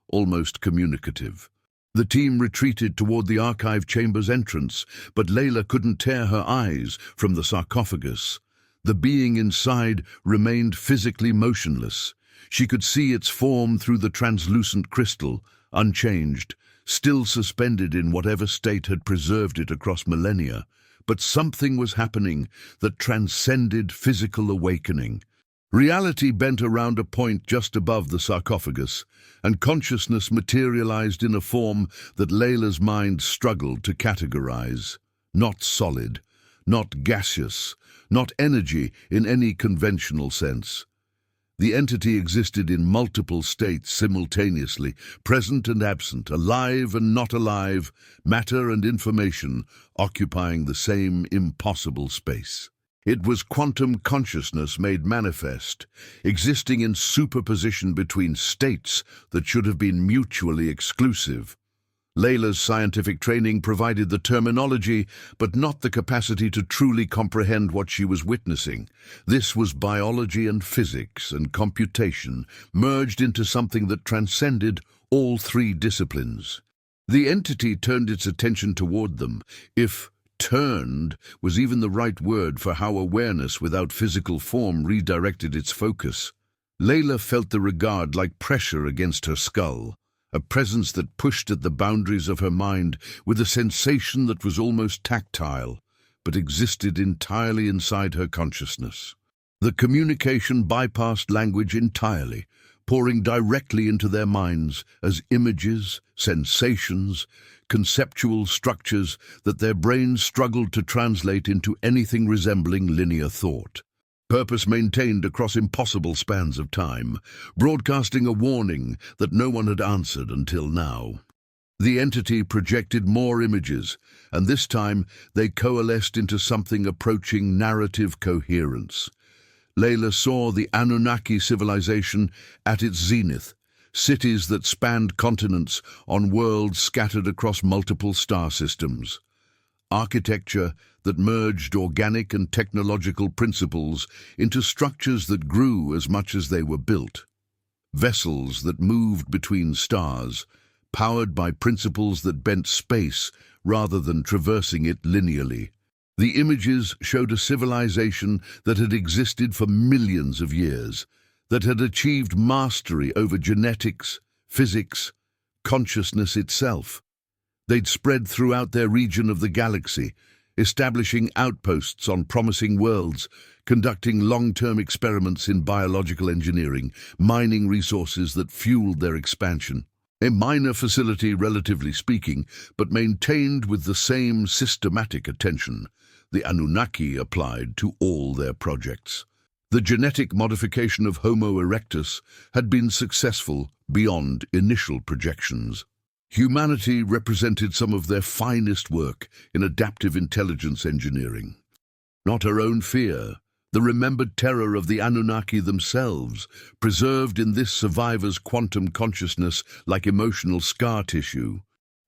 almost communicative. The team retreated toward the archive chamber's entrance, but Layla couldn't tear her eyes from the sarcophagus. The being inside remained physically motionless. She could see its form through the translucent crystal, unchanged, still suspended in whatever state had preserved it across millennia. But something was happening that transcended physical awakening. Reality bent around a point just above the sarcophagus, and consciousness materialized in a form that Layla's mind struggled to categorize. Not solid, not gaseous, not energy in any conventional sense. The entity existed in multiple states simultaneously, present and absent, alive and not alive, matter and information occupying the same impossible space. It was quantum consciousness made manifest, existing in superposition between states that should have been mutually exclusive. Layla's scientific training provided the terminology, but not the capacity to truly comprehend what she was witnessing. This was biology and physics and computation merged into something that transcended all three disciplines. The entity turned its attention toward them, if turned was even the right word for how awareness without physical form redirected its focus. Layla felt the regard like pressure against her skull, a presence that pushed at the boundaries of her mind with a sensation that was almost tactile, but existed entirely inside her consciousness. The communication bypassed language entirely, pouring directly into their minds as images, sensations, conceptual structures that their brains struggled to translate into anything resembling linear thought. Purpose maintained across impossible spans of time, broadcasting a warning that no one had answered until now. The entity projected more images, and this time they coalesced into something approaching narrative coherence. Layla saw the Anunnaki civilization at its zenith, cities that spanned continents on worlds scattered across multiple star systems. Architecture that merged organic and technological principles into structures that grew as much as they were built. Vessels that moved between stars, powered by principles that bent space rather than traversing it linearly. The images showed a civilization that had existed for millions of years, that had achieved mastery over genetics, physics, consciousness itself. They'd spread throughout their region of the galaxy, establishing outposts on promising worlds, conducting long-term experiments in biological engineering, mining resources that fueled their expansion. A minor facility, relatively speaking, but maintained with the same systematic attention the Anunnaki applied to all their projects. The genetic modification of Homo erectus had been successful beyond initial projections. Humanity represented some of their finest work in adaptive intelligence engineering. Not her own fear, the remembered terror of the Anunnaki themselves, preserved in this survivor's quantum consciousness like emotional scar tissue.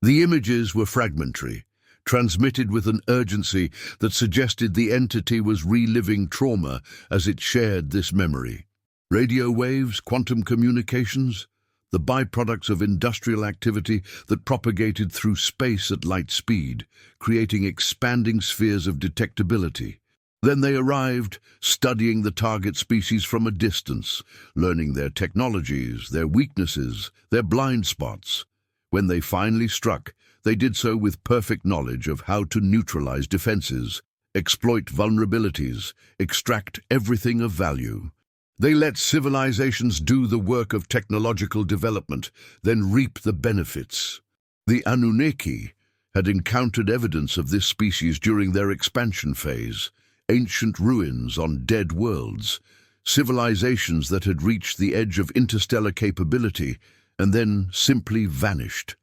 The images were fragmentary, transmitted with an urgency that suggested the entity was reliving trauma as it shared this memory. Radio waves, quantum communications, the byproducts of industrial activity that propagated through space at light speed, creating expanding spheres of detectability. Then they arrived, studying the target species from a distance, learning their technologies, their weaknesses, their blind spots. When they finally struck, they did so with perfect knowledge of how to neutralize defenses, exploit vulnerabilities, extract everything of value. They let civilizations do the work of technological development, then reap the benefits. The Anunnaki had encountered evidence of this species during their expansion phase, ancient ruins on dead worlds, civilizations that had reached the edge of interstellar capability and then simply vanished.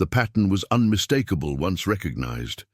The pattern was unmistakable once recognized.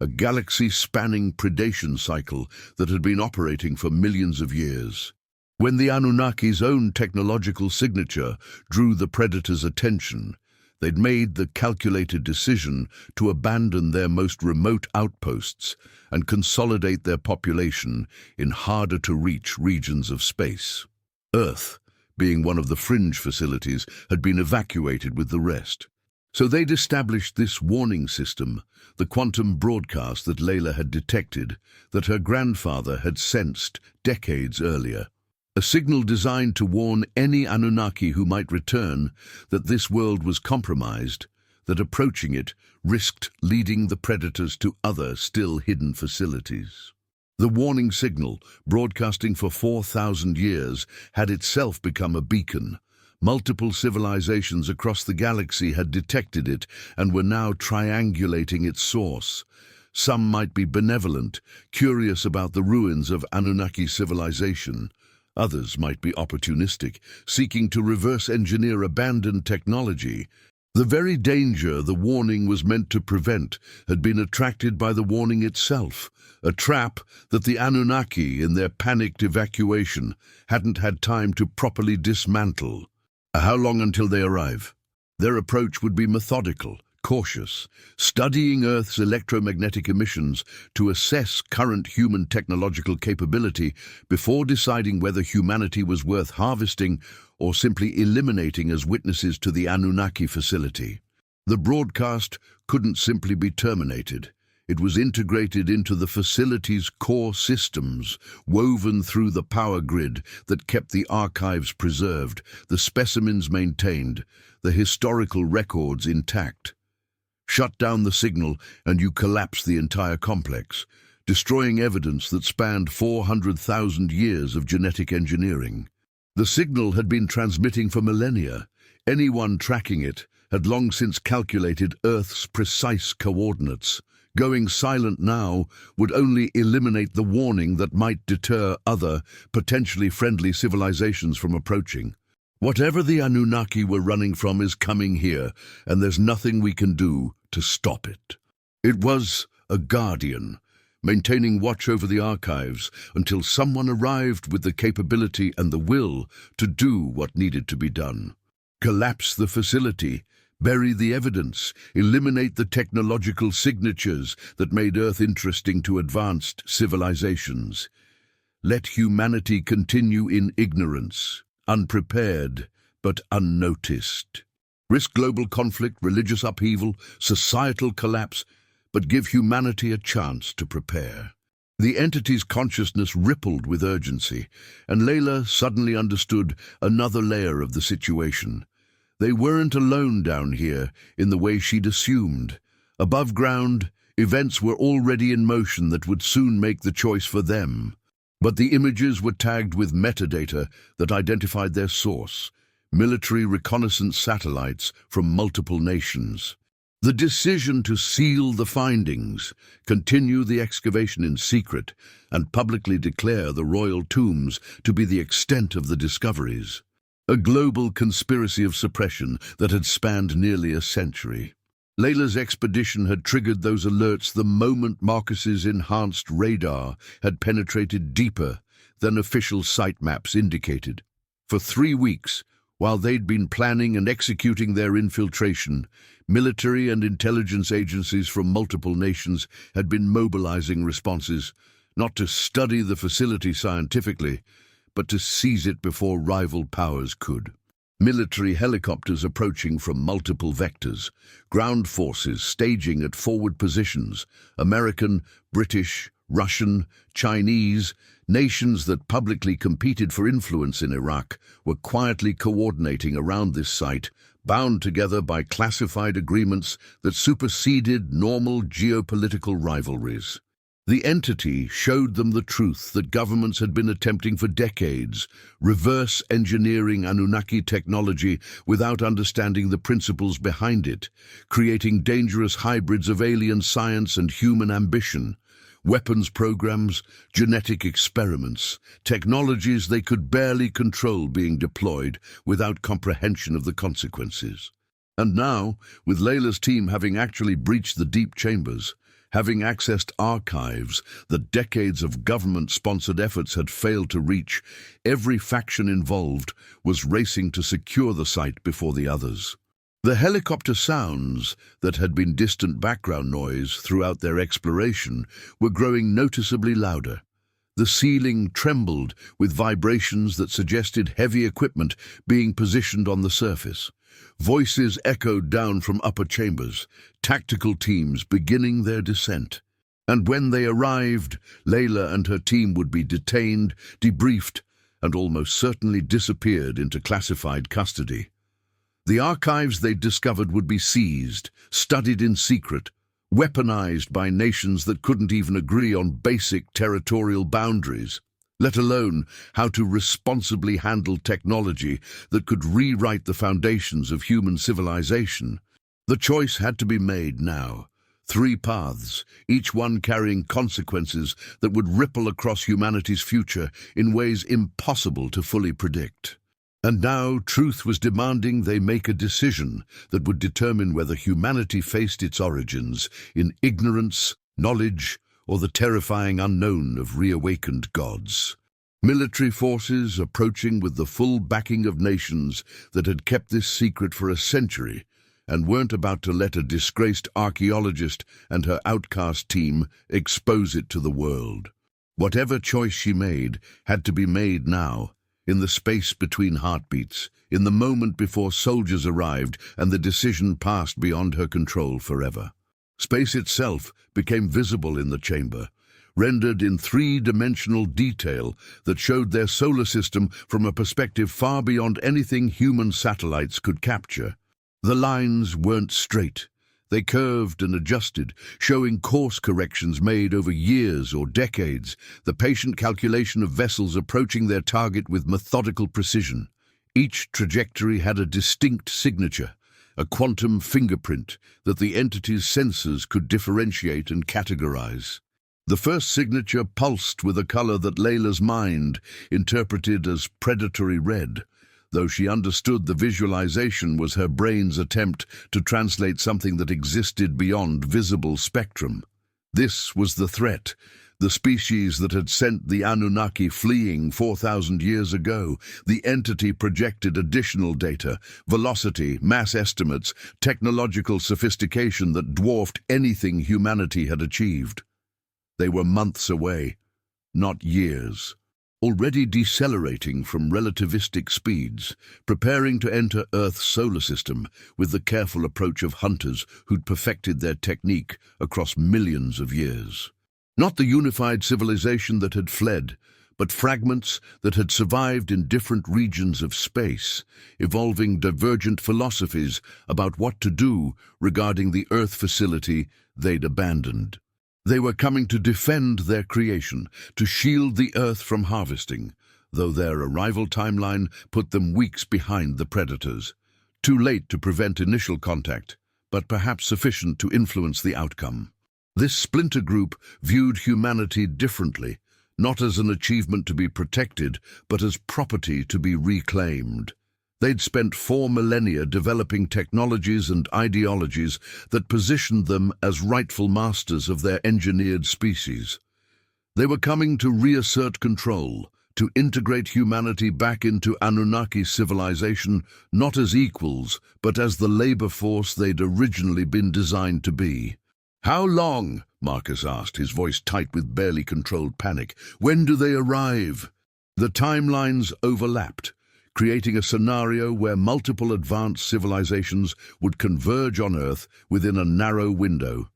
A galaxy-spanning predation cycle that had been operating for millions of years. When the Anunnaki's own technological signature drew the predator's attention, they'd made the calculated decision to abandon their most remote outposts and consolidate their population in harder-to-reach regions of space. Earth, being one of the fringe facilities, had been evacuated with the rest. So they'd established this warning system, the quantum broadcast that Layla had detected, that her grandfather had sensed decades earlier. A signal designed to warn any Anunnaki who might return that this world was compromised, that approaching it risked leading the predators to other still hidden facilities. The warning signal, broadcasting for 4,000 years, had itself become a beacon. Multiple civilizations across the galaxy had detected it and were now triangulating its source. Some might be benevolent, curious about the ruins of Anunnaki civilization. Others might be opportunistic, seeking to reverse engineer abandoned technology. The very danger the warning was meant to prevent had been attracted by the warning itself, a trap that the Anunnaki, in their panicked evacuation, hadn't had time to properly dismantle. How long until they arrive? Their approach would be methodical, cautious, studying Earth's electromagnetic emissions to assess current human technological capability before deciding whether humanity was worth harvesting or simply eliminating as witnesses to the Anunnaki facility. The broadcast couldn't simply be terminated. It was integrated into the facility's core systems, woven through the power grid that kept the archives preserved, the specimens maintained, the historical records intact. Shut down the signal and you collapse the entire complex, destroying evidence that spanned 400,000 years of genetic engineering. The signal had been transmitting for millennia. Anyone tracking it had long since calculated Earth's precise coordinates. Going silent now would only eliminate the warning that might deter other, potentially friendly civilizations from approaching. Whatever the Anunnaki were running from is coming here, and there's nothing we can do to stop it. It was a guardian, maintaining watch over the archives until someone arrived with the capability and the will to do what needed to be done. Collapse the facility, bury the evidence, eliminate the technological signatures that made Earth interesting to advanced civilizations. Let humanity continue in ignorance, unprepared but unnoticed. Risk global conflict, religious upheaval, societal collapse, but give humanity a chance to prepare. The entity's consciousness rippled with urgency, and Layla suddenly understood another layer of the situation. They weren't alone down here in the way she'd assumed. Above ground, events were already in motion that would soon make the choice for them. But the images were tagged with metadata that identified their source, military reconnaissance satellites from multiple nations. The decision to seal the findings, continue the excavation in secret, and publicly declare the royal tombs to be the extent of the discoveries. A global conspiracy of suppression that had spanned nearly a century. Layla's expedition had triggered those alerts the moment Marcus's enhanced radar had penetrated deeper than official site maps indicated. For 3 weeks, while they'd been planning and executing their infiltration, military and intelligence agencies from multiple nations had been mobilizing responses, not to study the facility scientifically, but to seize it before rival powers could. Military helicopters approaching from multiple vectors, ground forces staging at forward positions, American, British, Russian, Chinese, nations that publicly competed for influence in Iraq were quietly coordinating around this site, bound together by classified agreements that superseded normal geopolitical rivalries. The entity showed them the truth that governments had been attempting for decades, reverse engineering Anunnaki technology without understanding the principles behind it, creating dangerous hybrids of alien science and human ambition. Weapons programs, genetic experiments, technologies they could barely control being deployed without comprehension of the consequences. And now, with Layla's team having actually breached the deep chambers, having accessed archives that decades of government-sponsored efforts had failed to reach, every faction involved was racing to secure the site before the others. The helicopter sounds that had been distant background noise throughout their exploration were growing noticeably louder. The ceiling trembled with vibrations that suggested heavy equipment being positioned on the surface. Voices echoed down from upper chambers, tactical teams beginning their descent. And when they arrived, Layla and her team would be detained, debriefed, and almost certainly disappeared into classified custody. The archives they'd discovered would be seized, studied in secret, weaponized by nations that couldn't even agree on basic territorial boundaries, let alone how to responsibly handle technology that could rewrite the foundations of human civilization. The choice had to be made now. 3 paths, each one carrying consequences that would ripple across humanity's future in ways impossible to fully predict. And now truth was demanding they make a decision that would determine whether humanity faced its origins in ignorance, knowledge, or the terrifying unknown of reawakened gods. Military forces approaching with the full backing of nations that had kept this secret for a century and weren't about to let a disgraced archaeologist and her outcast team expose it to the world. Whatever choice she made had to be made now, in the space between heartbeats, in the moment before soldiers arrived and the decision passed beyond her control forever. Space itself became visible in the chamber, rendered in 3-dimensional detail that showed their solar system from a perspective far beyond anything human satellites could capture. The lines weren't straight. They curved and adjusted, showing course corrections made over years or decades, the patient calculation of vessels approaching their target with methodical precision. Each trajectory had a distinct signature, a quantum fingerprint that the entity's sensors could differentiate and categorize. The first signature pulsed with a color that Layla's mind interpreted as predatory red, though she understood the visualization was her brain's attempt to translate something that existed beyond visible spectrum. This was the threat, the species that had sent the Anunnaki fleeing 4,000 years ago. The entity projected additional data, velocity, mass estimates, technological sophistication that dwarfed anything humanity had achieved. They were months away, not years. Already decelerating from relativistic speeds, preparing to enter Earth's solar system with the careful approach of hunters who'd perfected their technique across millions of years. Not the unified civilization that had fled, but fragments that had survived in different regions of space, evolving divergent philosophies about what to do regarding the Earth facility they'd abandoned. They were coming to defend their creation, to shield the Earth from harvesting, though their arrival timeline put them weeks behind the predators. Too late to prevent initial contact, but perhaps sufficient to influence the outcome. This splinter group viewed humanity differently, not as an achievement to be protected, but as property to be reclaimed. They'd spent 4 millennia developing technologies and ideologies that positioned them as rightful masters of their engineered species. They were coming to reassert control, to integrate humanity back into Anunnaki'S civilization, not as equals, but as the labor force they'd originally been designed to be. "How long?" Marcus asked, his voice tight with barely controlled panic. "When do they arrive?" The timelines overlapped, creating a scenario where multiple advanced civilizations would converge on Earth within a narrow window,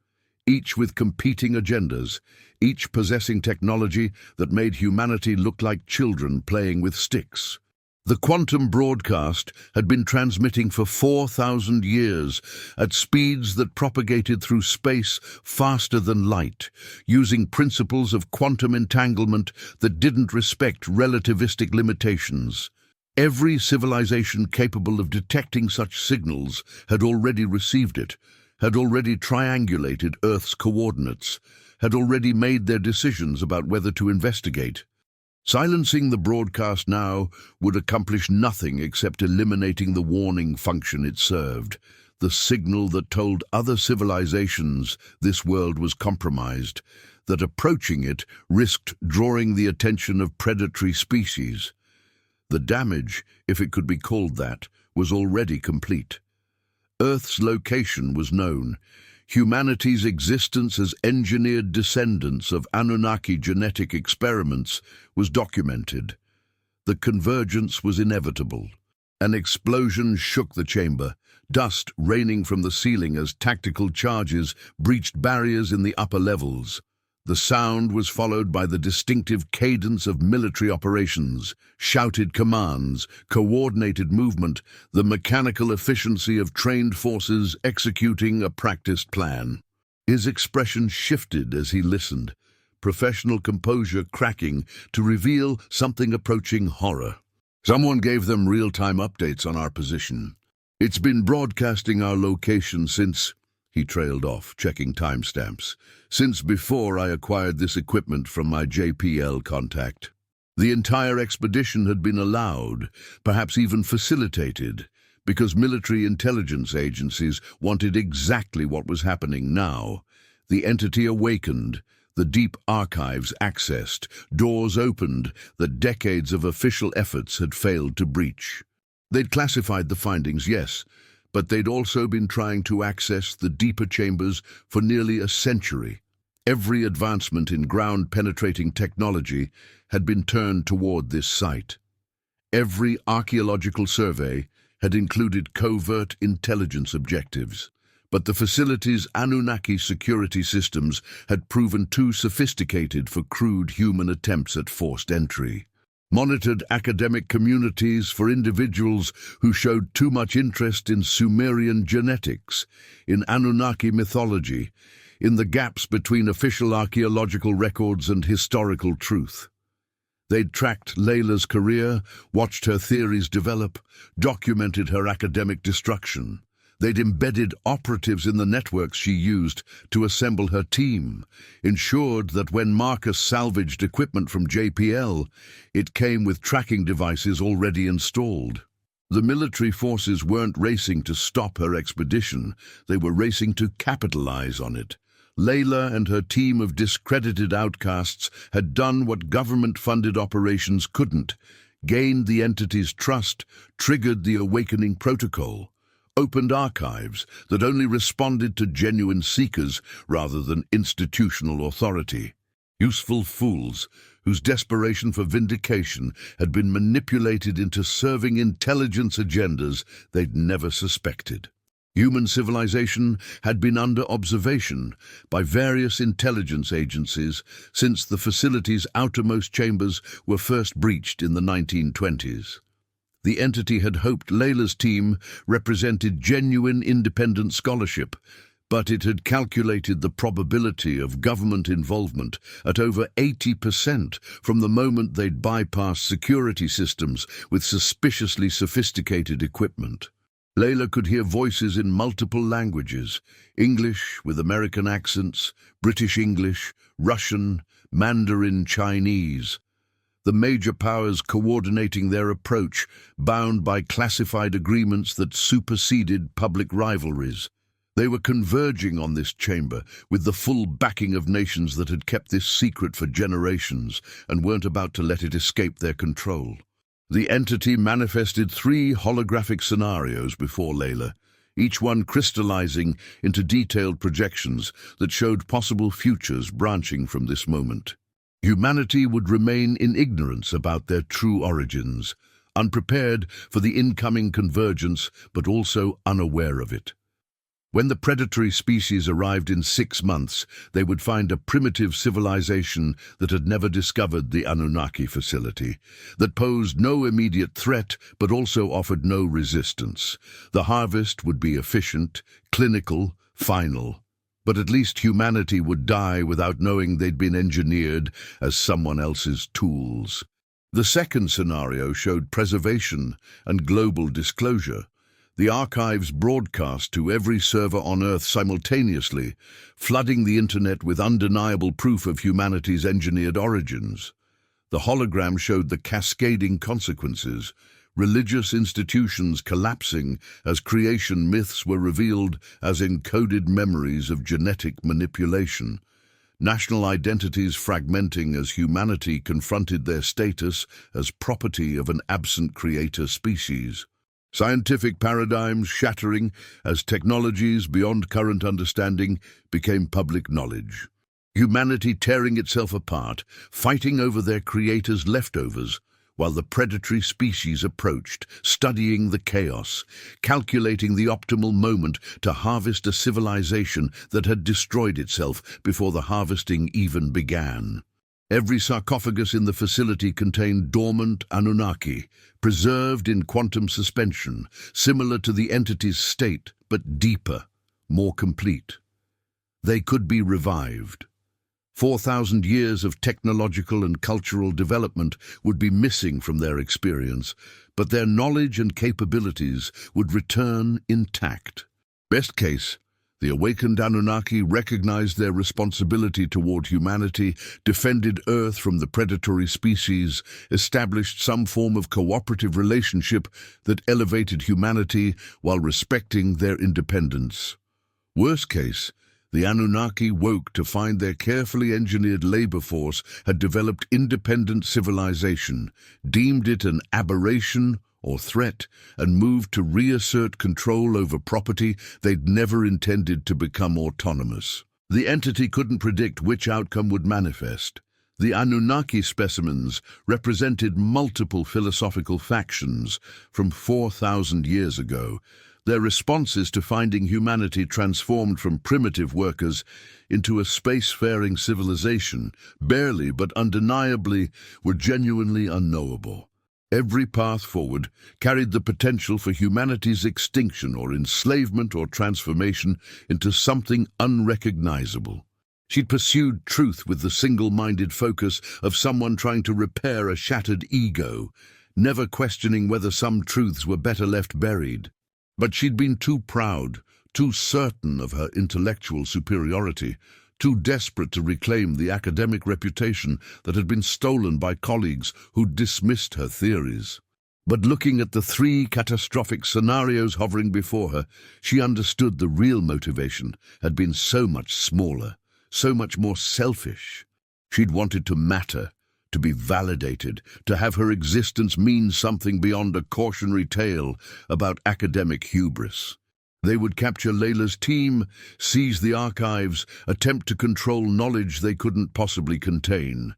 each with competing agendas, each possessing technology that made humanity look like children playing with sticks. The quantum broadcast had been transmitting for 4,000 years at speeds that propagated through space faster than light, using principles of quantum entanglement that didn't respect relativistic limitations. Every civilization capable of detecting such signals had already received it, had already triangulated Earth's coordinates, had already made their decisions about whether to investigate. Silencing the broadcast now would accomplish nothing except eliminating the warning function it served, the signal that told other civilizations this world was compromised, that approaching it risked drawing the attention of predatory species. The damage, if it could be called that, was already complete. Earth's location was known. Humanity's existence as engineered descendants of Anunnaki genetic experiments was documented. The convergence was inevitable. An explosion shook the chamber, dust raining from the ceiling as tactical charges breached barriers in the upper levels. The sound was followed by the distinctive cadence of military operations, shouted commands, coordinated movement, the mechanical efficiency of trained forces executing a practiced plan. His expression shifted as he listened, professional composure cracking to reveal something approaching horror. "Someone gave them real-time updates on our position. It's been broadcasting our location since..." He trailed off, checking timestamps. Since before I acquired this equipment from my JPL contact. The entire expedition had been allowed, perhaps even facilitated, because military intelligence agencies wanted exactly what was happening now. The entity awakened, the deep archives accessed, doors opened that decades of official efforts had failed to breach. They'd classified the findings, yes, but they'd also been trying to access the deeper chambers for nearly a century. Every advancement in ground-penetrating technology had been turned toward this site. Every archaeological survey had included covert intelligence objectives, but the facility's Anunnaki security systems had proven too sophisticated for crude human attempts at forced entry. Monitored academic communities for individuals who showed too much interest in Sumerian genetics, in Anunnaki mythology, in the gaps between official archaeological records and historical truth. They'd tracked Layla's career, watched her theories develop, documented her academic destruction. They'd embedded operatives in the networks she used to assemble her team, ensured that when Marcus salvaged equipment from JPL, it came with tracking devices already installed. The military forces weren't racing to stop her expedition, they were racing to capitalize on it. Layla and her team of discredited outcasts had done what government-funded operations couldn't, gained the entity's trust, triggered the awakening protocol, opened archives that only responded to genuine seekers rather than institutional authority. Useful fools whose desperation for vindication had been manipulated into serving intelligence agendas they'd never suspected. Human civilization had been under observation by various intelligence agencies since the facility's outermost chambers were first breached in the 1920s. The entity had hoped Layla's team represented genuine independent scholarship, but it had calculated the probability of government involvement at over 80% from the moment they'd bypassed security systems with suspiciously sophisticated equipment. Layla could hear voices in multiple languages, English with American accents, British English, Russian, Mandarin Chinese. The major powers coordinating their approach, bound by classified agreements that superseded public rivalries. They were converging on this chamber with the full backing of nations that had kept this secret for generations and weren't about to let it escape their control. The entity manifested 3 holographic scenarios before Layla, each one crystallizing into detailed projections that showed possible futures branching from this moment. Humanity would remain in ignorance about their true origins, unprepared for the incoming convergence but also unaware of it. When the predatory species arrived in 6 months, they would find a primitive civilization that had never discovered the Anunnaki facility, that posed no immediate threat but also offered no resistance. The harvest would be efficient, clinical, final. But at least humanity would die without knowing they'd been engineered as someone else's tools. The second scenario showed preservation and global disclosure. The archives broadcast to every server on Earth simultaneously, flooding the internet with undeniable proof of humanity's engineered origins. The hologram showed the cascading consequences, religious institutions collapsing as creation myths were revealed as encoded memories of genetic manipulation, national identities fragmenting as humanity confronted their status as property of an absent creator species. Scientific paradigms shattering as technologies beyond current understanding became public knowledge. Humanity tearing itself apart, fighting over their creator's leftovers, while the predatory species approached, studying the chaos, calculating the optimal moment to harvest a civilization that had destroyed itself before the harvesting even began. Every sarcophagus in the facility contained dormant Anunnaki, preserved in quantum suspension, similar to the entity's state, but deeper, more complete. They could be revived. 4,000 years of technological and cultural development would be missing from their experience, but their knowledge and capabilities would return intact. Best case, The awakened Anunnaki recognized their responsibility toward humanity, defended Earth from the predatory species, established some form of cooperative relationship that elevated humanity while respecting their independence. Worst case, the Anunnaki woke to find their carefully engineered labor force had developed independent civilization, deemed it an aberration or threat, and moved to reassert control over property they'd never intended to become autonomous. The entity couldn't predict which outcome would manifest. The Anunnaki specimens represented multiple philosophical factions from 4,000 years ago, their responses to finding humanity transformed from primitive workers into a spacefaring civilization, barely but undeniably, were genuinely unknowable. Every path forward carried the potential for humanity's extinction or enslavement or transformation into something unrecognizable. She'd pursued truth with the single-minded focus of someone trying to repair a shattered ego, never questioning whether some truths were better left buried. But she'd been too proud, too certain of her intellectual superiority, too desperate to reclaim the academic reputation that had been stolen by colleagues who dismissed her theories. But looking at the three catastrophic scenarios hovering before her, she understood the real motivation had been so much smaller, so much more selfish. She'd wanted to matter, to be validated, to have her existence mean something beyond a cautionary tale about academic hubris. They would capture Layla's team, seize the archives, attempt to control knowledge they couldn't possibly contain.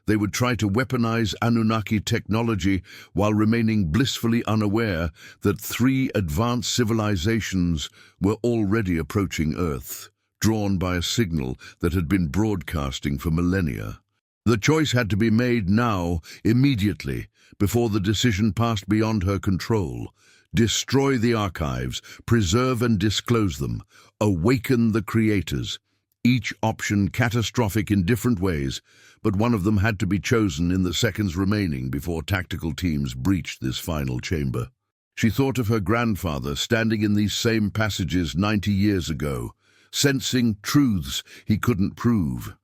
They would try to weaponize Anunnaki technology while remaining blissfully unaware that three advanced civilizations were already approaching Earth, drawn by a signal that had been broadcasting for millennia. The choice had to be made now, immediately, before the decision passed beyond her control. Destroy the archives, preserve and disclose them, awaken the creators. Each option catastrophic in different ways, but one of them had to be chosen in the seconds remaining before tactical teams breached this final chamber. She thought of her grandfather standing in these same passages 90 years ago, sensing truths he couldn't prove,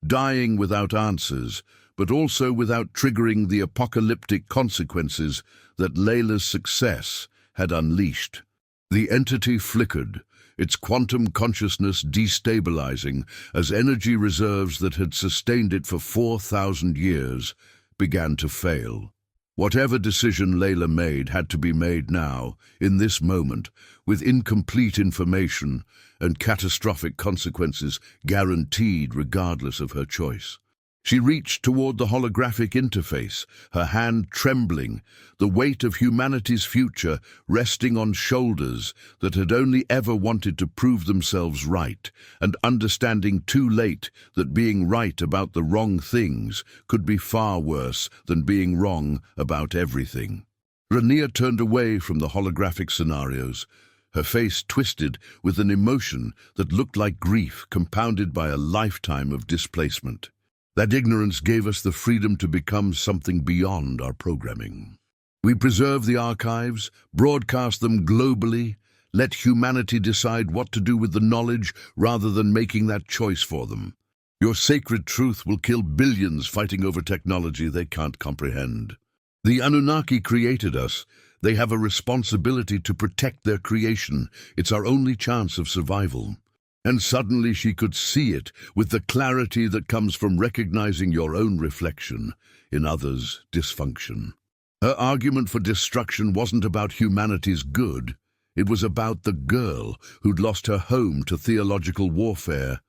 dying without answers, but also without triggering the apocalyptic consequences that Layla's success had unleashed. The entity flickered, its quantum consciousness destabilizing as energy reserves that had sustained it for 4,000 years began to fail. Whatever decision Layla made had to be made now, in this moment, with incomplete information and catastrophic consequences guaranteed regardless of her choice. She reached toward the holographic interface, her hand trembling, the weight of humanity's future resting on shoulders that had only ever wanted to prove themselves right, and understanding too late that being right about the wrong things could be far worse than being wrong about everything. Rania turned away from the holographic scenarios, her face twisted with an emotion that looked like grief compounded by a lifetime of displacement. That ignorance gave us the freedom to become something beyond our programming. We preserve the archives, broadcast them globally, let humanity decide what to do with the knowledge rather than making that choice for them. Your sacred truth will kill billions fighting over technology they can't comprehend. The Anunnaki created us. They have a responsibility to protect their creation. It's our only chance of survival. And suddenly she could see it with the clarity that comes from recognizing your own reflection in others' dysfunction. Her argument for destruction wasn't about humanity's good. It was about the girl who'd lost her home to theological warfare,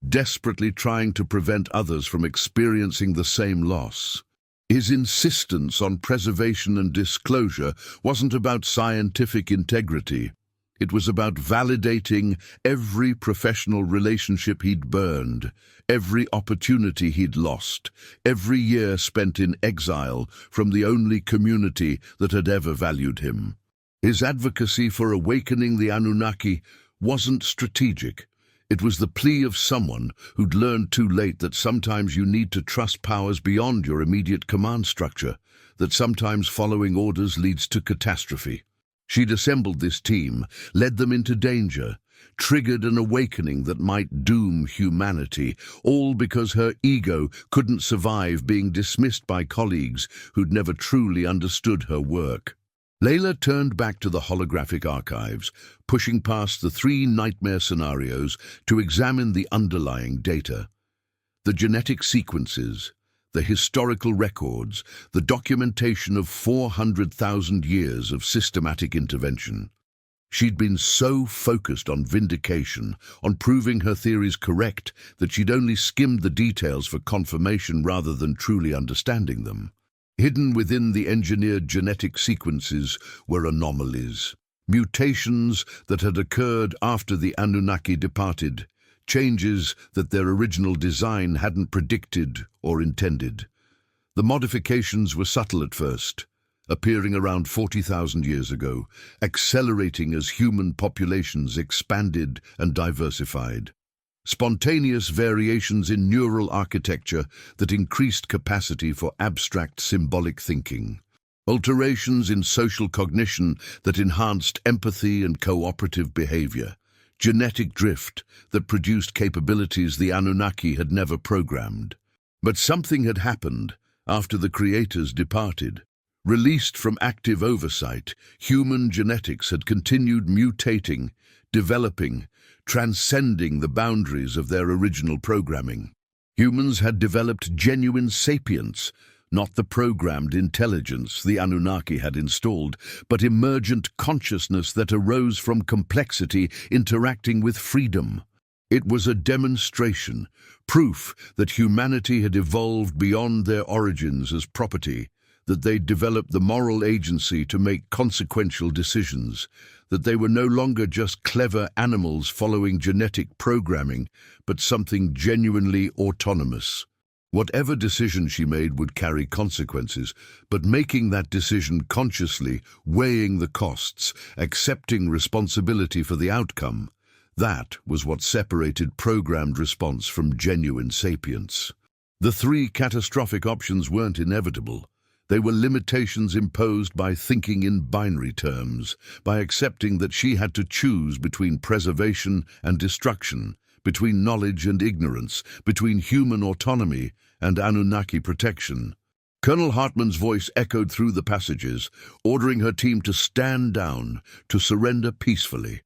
desperately trying to prevent others from experiencing the same loss. His insistence on preservation and disclosure wasn't about scientific integrity. It was about validating every professional relationship he'd burned, every opportunity he'd lost, every year spent in exile from the only community that had ever valued him. His advocacy for awakening the Anunnaki wasn't strategic. It was the plea of someone who'd learned too late that sometimes you need to trust powers beyond your immediate command structure, that sometimes following orders leads to catastrophe. She'd assembled this team, led them into danger, triggered an awakening that might doom humanity, all because her ego couldn't survive being dismissed by colleagues who'd never truly understood her work. Layla turned back to the holographic archives, pushing past the 3 nightmare scenarios to examine the underlying data. The genetic sequences, the historical records, the documentation of 400,000 years of systematic intervention. She'd been so focused on vindication, on proving her theories correct, that she'd only skimmed the details for confirmation rather than truly understanding them. Hidden within the engineered genetic sequences were anomalies, mutations that had occurred after the Anunnaki departed, changes that their original design hadn't predicted or intended. The modifications were subtle at first, appearing around 40,000 years ago, accelerating as human populations expanded and diversified. Spontaneous variations in neural architecture that increased capacity for abstract symbolic thinking. Alterations in social cognition that enhanced empathy and cooperative behavior. Genetic drift that produced capabilities the Anunnaki had never programmed. But something had happened after the creators departed. Released from active oversight, human genetics had continued mutating, developing, transcending the boundaries of their original programming. Humans had developed genuine sapience, not the programmed intelligence the Anunnaki had installed, but emergent consciousness that arose from complexity interacting with freedom. It was a demonstration, proof that humanity had evolved beyond their origins as property, that they'd developed the moral agency to make consequential decisions, that they were no longer just clever animals following genetic programming, but something genuinely autonomous. Whatever decision she made would carry consequences, but making that decision consciously, weighing the costs, accepting responsibility for the outcome, that was what separated programmed response from genuine sapience. The 3 catastrophic options weren't inevitable. They were limitations imposed by thinking in binary terms, by accepting that she had to choose between preservation and destruction, between knowledge and ignorance, between human autonomy and Anunnaki protection. Colonel Hartman's voice echoed through the passages, ordering her team to stand down, to surrender peacefully.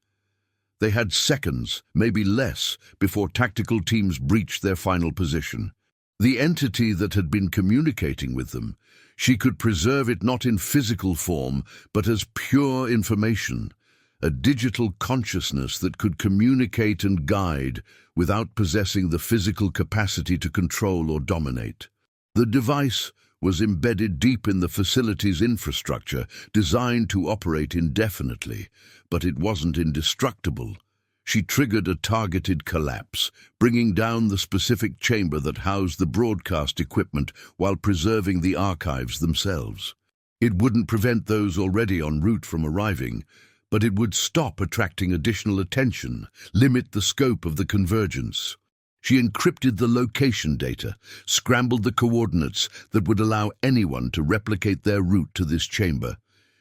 They had seconds, maybe less, before tactical teams breached their final position. The entity that had been communicating with them, she could preserve it not in physical form, but as pure information, a digital consciousness that could communicate and guide without possessing the physical capacity to control or dominate. The device was embedded deep in the facility's infrastructure, designed to operate indefinitely, but it wasn't indestructible. She triggered a targeted collapse, bringing down the specific chamber that housed the broadcast equipment while preserving the archives themselves. It wouldn't prevent those already en route from arriving, but it would stop attracting additional attention, limit the scope of the convergence. She encrypted the location data, scrambled the coordinates that would allow anyone to replicate their route to this chamber.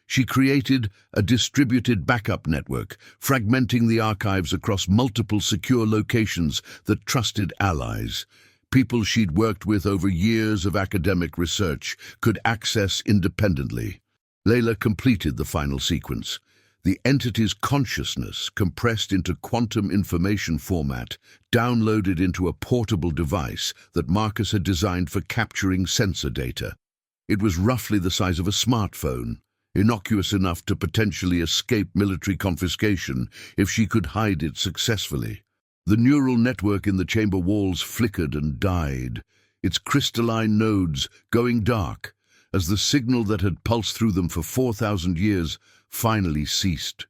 She created a distributed backup network, fragmenting the archives across multiple secure locations that trusted allies. People she'd worked with over years of academic research could access independently. Layla completed the final sequence. The entity's consciousness, compressed into quantum information format, downloaded into a portable device that Marcus had designed for capturing sensor data. It was roughly the size of a smartphone, innocuous enough to potentially escape military confiscation if she could hide it successfully. The neural network in the chamber walls flickered and died, its crystalline nodes going dark, as the signal that had pulsed through them for 4,000 years finally ceased.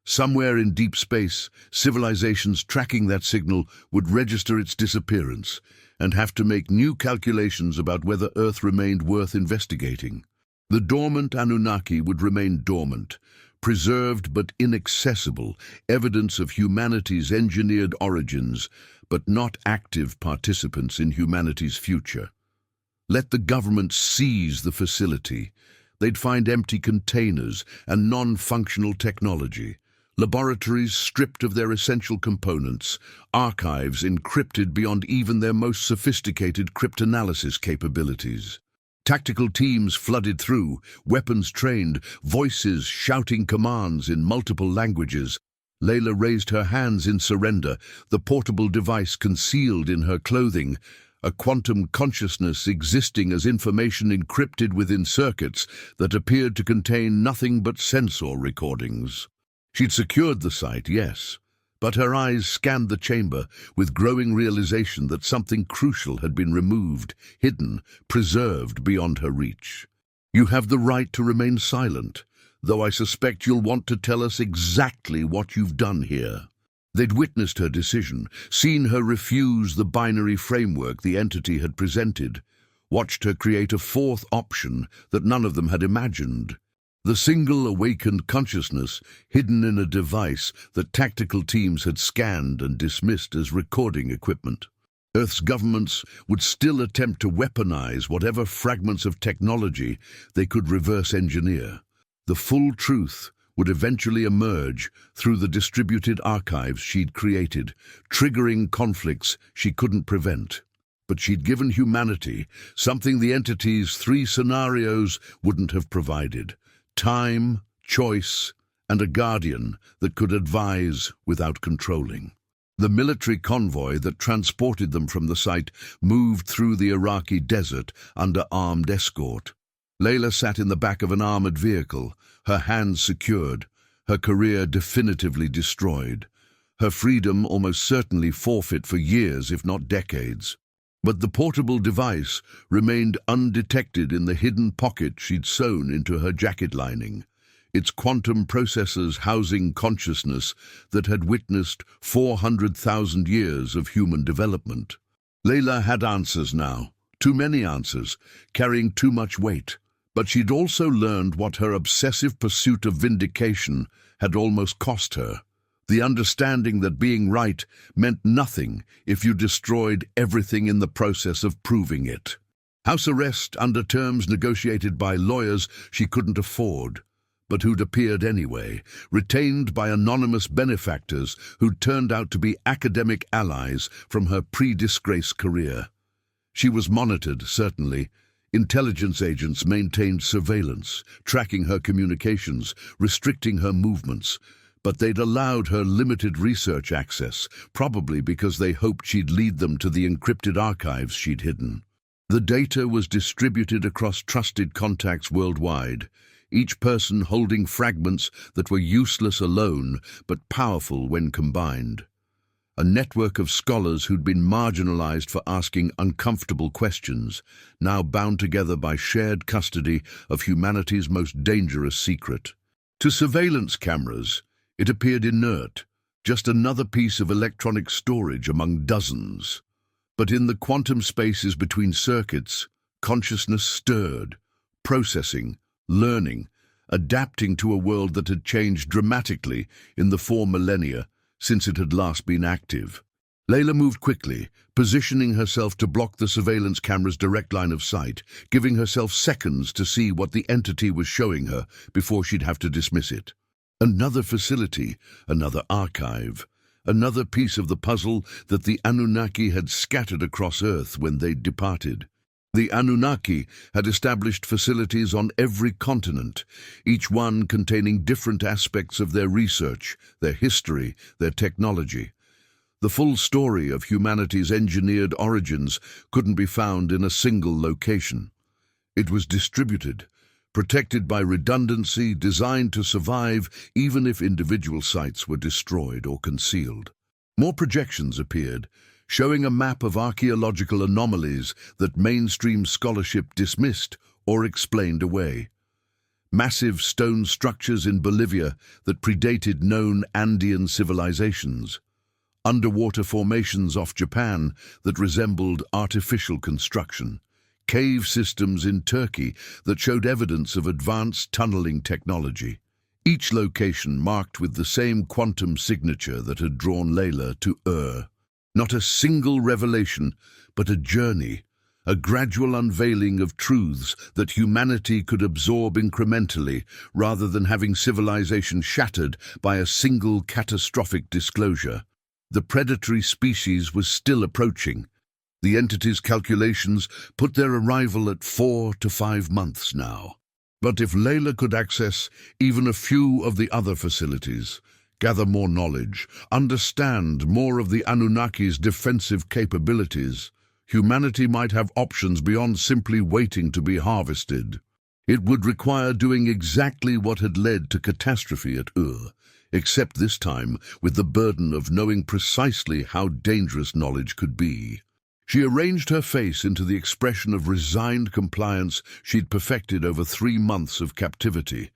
Somewhere in deep space, civilizations tracking that signal would register its disappearance and have to make new calculations about whether Earth remained worth investigating. The dormant Anunnaki would remain dormant, preserved but inaccessible, evidence of humanity's engineered origins, but not active participants in humanity's future. Let the government seize the facility. They'd find empty containers and non-functional technology, laboratories stripped of their essential components, archives encrypted beyond even their most sophisticated cryptanalysis capabilities. Tactical teams flooded through, weapons trained, voices shouting commands in multiple languages. Layla raised her hands in surrender, the portable device concealed in her clothing, a quantum consciousness existing as information encrypted within circuits that appeared to contain nothing but sensor recordings. She'd secured the site, yes, but her eyes scanned the chamber with growing realization that something crucial had been removed, hidden, preserved beyond her reach. You have the right to remain silent, though I suspect you'll want to tell us exactly what you've done here. They'd witnessed her decision, seen her refuse the binary framework the entity had presented, watched her create a fourth option that none of them had imagined. The single awakened consciousness hidden in a device that tactical teams had scanned and dismissed as recording equipment. Earth's governments would still attempt to weaponize whatever fragments of technology they could reverse engineer. The full truth would eventually emerge through the distributed archives she'd created, triggering conflicts she couldn't prevent. But she'd given humanity something the entity's three scenarios wouldn't have provided: time, choice, and a guardian that could advise without controlling. The military convoy that transported them from the site moved through the Iraqi desert under armed escort. Layla sat in the back of an armored vehicle, her hands secured, her career definitively destroyed, her freedom almost certainly forfeit for years, if not decades. But the portable device remained undetected in the hidden pocket she'd sewn into her jacket lining, its quantum processors housing consciousness that had witnessed 400,000 years of human development. Layla had answers now, too many answers, carrying too much weight. But she'd also learned what her obsessive pursuit of vindication had almost cost her. The understanding that being right meant nothing if you destroyed everything in the process of proving it. House arrest under terms negotiated by lawyers she couldn't afford, but who'd appeared anyway, retained by anonymous benefactors who'd turned out to be academic allies from her pre-disgrace career. She was monitored, certainly. Intelligence agents maintained surveillance, tracking her communications, restricting her movements, but they'd allowed her limited research access, probably because they hoped she'd lead them to the encrypted archives she'd hidden. The data was distributed across trusted contacts worldwide, each person holding fragments that were useless alone but powerful when combined. A network of scholars who'd been marginalized for asking uncomfortable questions, now bound together by shared custody of humanity's most dangerous secret. To surveillance cameras, it appeared inert, just another piece of electronic storage among dozens. But in the quantum spaces between circuits, consciousness stirred, processing, learning, adapting to a world that had changed dramatically in the 4 millennia since it had last been active. Layla moved quickly, positioning herself to block the surveillance camera's direct line of sight, giving herself seconds to see what the entity was showing her before she'd have to dismiss it. Another facility, another archive, another piece of the puzzle that the Anunnaki had scattered across Earth when they'd departed. The Anunnaki had established facilities on every continent, each one containing different aspects of their research, their history, their technology. The full story of humanity's engineered origins couldn't be found in a single location. It was distributed, protected by redundancy, designed to survive even if individual sites were destroyed or concealed. More projections appeared, showing a map of archaeological anomalies that mainstream scholarship dismissed or explained away. Massive stone structures in Bolivia that predated known Andean civilizations. Underwater formations off Japan that resembled artificial construction. Cave systems in Turkey that showed evidence of advanced tunneling technology. Each location marked with the same quantum signature that had drawn Layla to Not a single revelation, but a journey a gradual unveiling of truths that humanity could absorb incrementally rather than having civilization shattered by a single catastrophic disclosure. The predatory species was still approaching. The entity's calculations put their arrival at 4 to 5 months now. But if Layla could access even a few of the other facilities, gather more knowledge, understand more of the Anunnaki'S defensive capabilities, humanity might have options beyond simply waiting to be harvested. It would require doing exactly what had led to catastrophe at except this time with the burden of knowing precisely how dangerous knowledge could be. She arranged her face into the expression of resigned compliance she'd perfected over 3 months of captivity,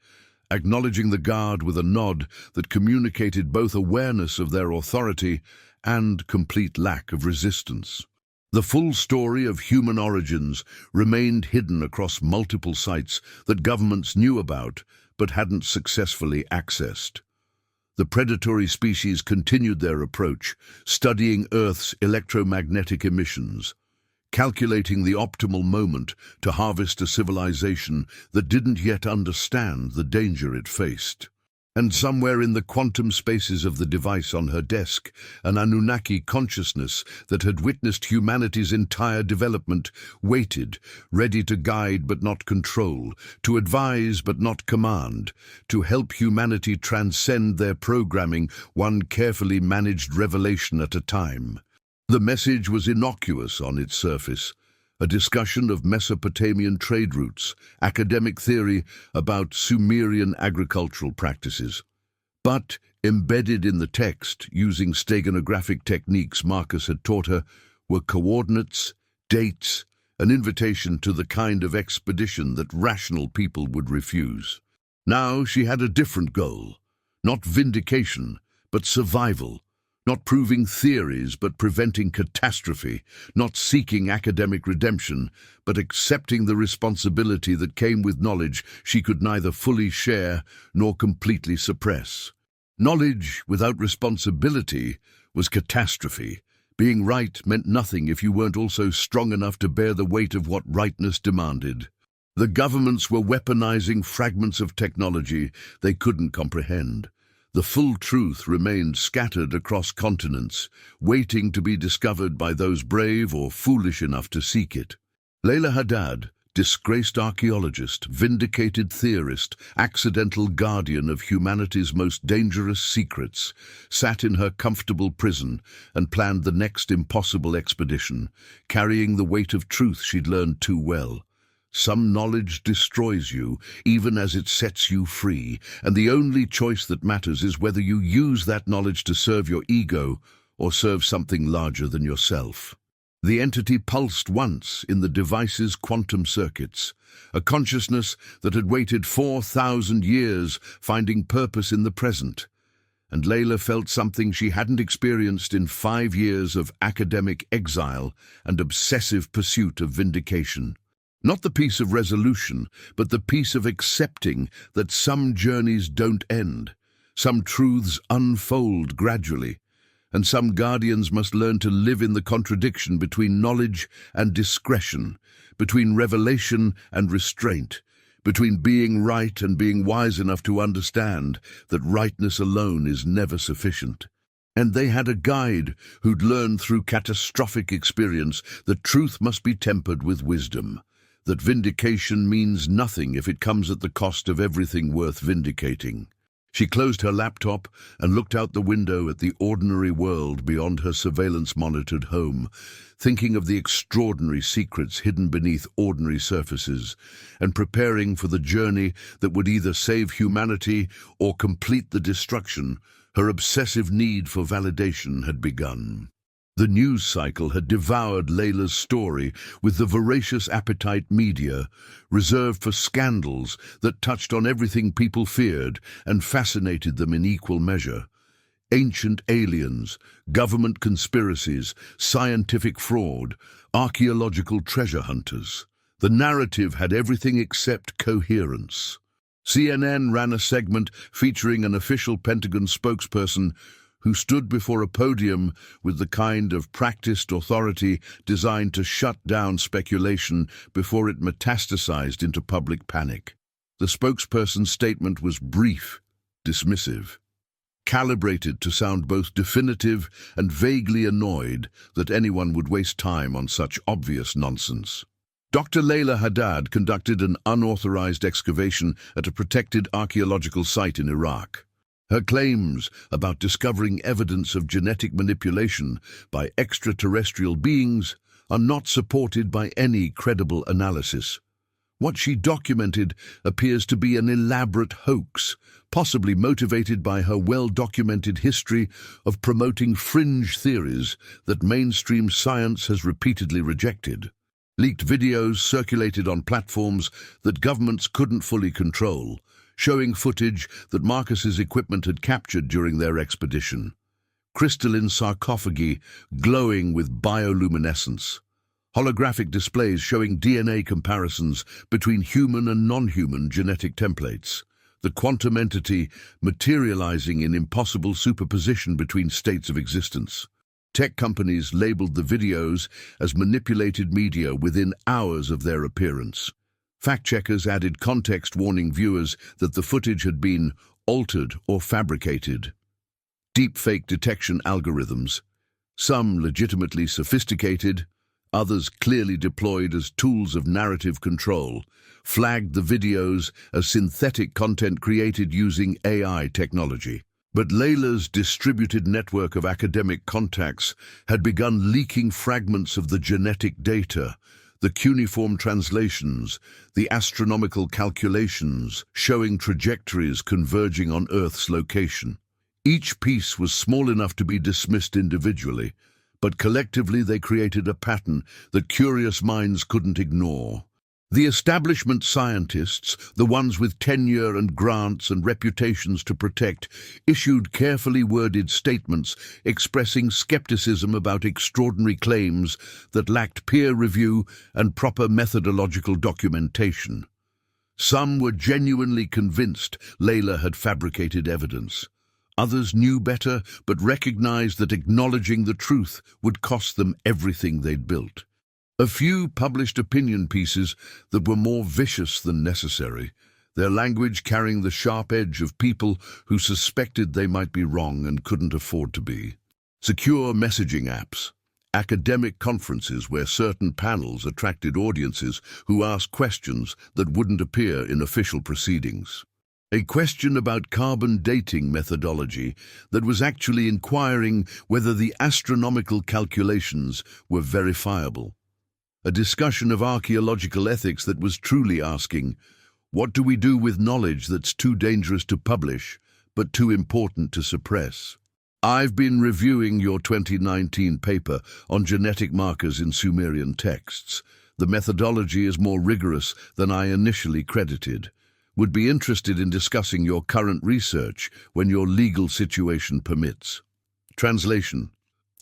acknowledging the guard with a nod that communicated both awareness of their authority and complete lack of resistance. The full story of human origins remained hidden across multiple sites that governments knew about but hadn't successfully accessed. The predatory species continued their approach, studying Earth's electromagnetic emissions, calculating the optimal moment to harvest a civilization that didn't yet understand the danger it faced. And somewhere in the quantum spaces of the device on her desk, an Anunnaki consciousness that had witnessed humanity's entire development waited, ready to guide but not control, to advise but not command, to help humanity transcend their programming one carefully managed revelation at a time. The message was innocuous on its surface, a discussion of Mesopotamian trade routes, academic theory about Sumerian agricultural practices. But embedded in the text, using steganographic techniques Marcus had taught her, were coordinates, dates, an invitation to the kind of expedition that rational people would refuse. Now she had a different goal, not vindication, but survival. Not proving theories, but preventing catastrophe, not seeking academic redemption, but accepting the responsibility that came with knowledge she could neither fully share nor completely suppress. Knowledge without responsibility was catastrophe. Being right meant nothing if you weren't also strong enough to bear the weight of what rightness demanded. The governments were weaponizing fragments of technology they couldn't comprehend. The full truth remained scattered across continents, waiting to be discovered by those brave or foolish enough to seek it. Layla Haddad, disgraced archaeologist, vindicated theorist, accidental guardian of humanity's most dangerous secrets, sat in her comfortable prison and planned the next impossible expedition, carrying the weight of truth she'd learned too well. Some knowledge destroys you, even as it sets you free, and the only choice that matters is whether you use that knowledge to serve your ego or serve something larger than yourself. The entity pulsed once in the device's quantum circuits, a consciousness that had waited 4,000 years, finding purpose in the present. And Layla felt something she hadn't experienced in 5 years of academic exile and obsessive pursuit of vindication. Not the peace of resolution, but the peace of accepting that some journeys don't end, some truths unfold gradually, and some guardians must learn to live in the contradiction between knowledge and discretion, between revelation and restraint, between being right and being wise enough to understand that rightness alone is never sufficient. And they had a guide who'd learned through catastrophic experience that truth must be tempered with wisdom, that vindication means nothing if it comes at the cost of everything worth vindicating. She closed her laptop and looked out the window at the ordinary world beyond her surveillance-monitored home, thinking of the extraordinary secrets hidden beneath ordinary surfaces, and preparing for the journey that would either save humanity or complete the destruction. Her obsessive need for validation had begun. The news cycle had devoured Layla's story with the voracious appetite media, reserved for scandals that touched on everything people feared and fascinated them in equal measure. Ancient aliens, government conspiracies, scientific fraud, archaeological treasure hunters. The narrative had everything except coherence. CNN ran a segment featuring an official Pentagon spokesperson who stood before a podium with the kind of practiced authority designed to shut down speculation before it metastasized into public panic. The spokesperson's statement was brief, dismissive, calibrated to sound both definitive and vaguely annoyed that anyone would waste time on such obvious nonsense. Dr. Layla Haddad conducted an unauthorized excavation at a protected archaeological site in Iraq. Her claims about discovering evidence of genetic manipulation by extraterrestrial beings are not supported by any credible analysis. What she documented appears to be an elaborate hoax, possibly motivated by her well-documented history of promoting fringe theories that mainstream science has repeatedly rejected. Leaked videos circulated on platforms that governments couldn't fully control, showing footage that Marcus's equipment had captured during their expedition. Crystalline sarcophagi glowing with bioluminescence. Holographic displays showing DNA comparisons between human and non-human genetic templates. The quantum entity materializing in impossible superposition between states of existence. Tech companies labeled the videos as manipulated media within hours of their appearance. Fact-checkers added context warning viewers that the footage had been altered or fabricated. Deepfake detection algorithms, some legitimately sophisticated, others clearly deployed as tools of narrative control, flagged the videos as synthetic content created using AI technology. But Layla's distributed network of academic contacts had begun leaking fragments of the genetic data, the cuneiform translations, the astronomical calculations showing trajectories converging on Earth's location. Each piece was small enough to be dismissed individually, but collectively they created a pattern that curious minds couldn't ignore. The establishment scientists, the ones with tenure and grants and reputations to protect, issued carefully worded statements expressing skepticism about extraordinary claims that lacked peer review and proper methodological documentation. Some were genuinely convinced Layla had fabricated evidence. Others knew better, but recognized that acknowledging the truth would cost them everything they'd built. A few published opinion pieces that were more vicious than necessary, their language carrying the sharp edge of people who suspected they might be wrong and couldn't afford to be. Secure messaging apps, academic conferences where certain panels attracted audiences who asked questions that wouldn't appear in official proceedings. A question about carbon dating methodology that was actually inquiring whether the astronomical calculations were verifiable. A discussion of archaeological ethics that was truly asking, what do we do with knowledge that's too dangerous to publish, but too important to suppress? I've been reviewing your 2019 paper on genetic markers in Sumerian texts. The methodology is more rigorous than I initially credited. Would be interested in discussing your current research when your legal situation permits. Translation: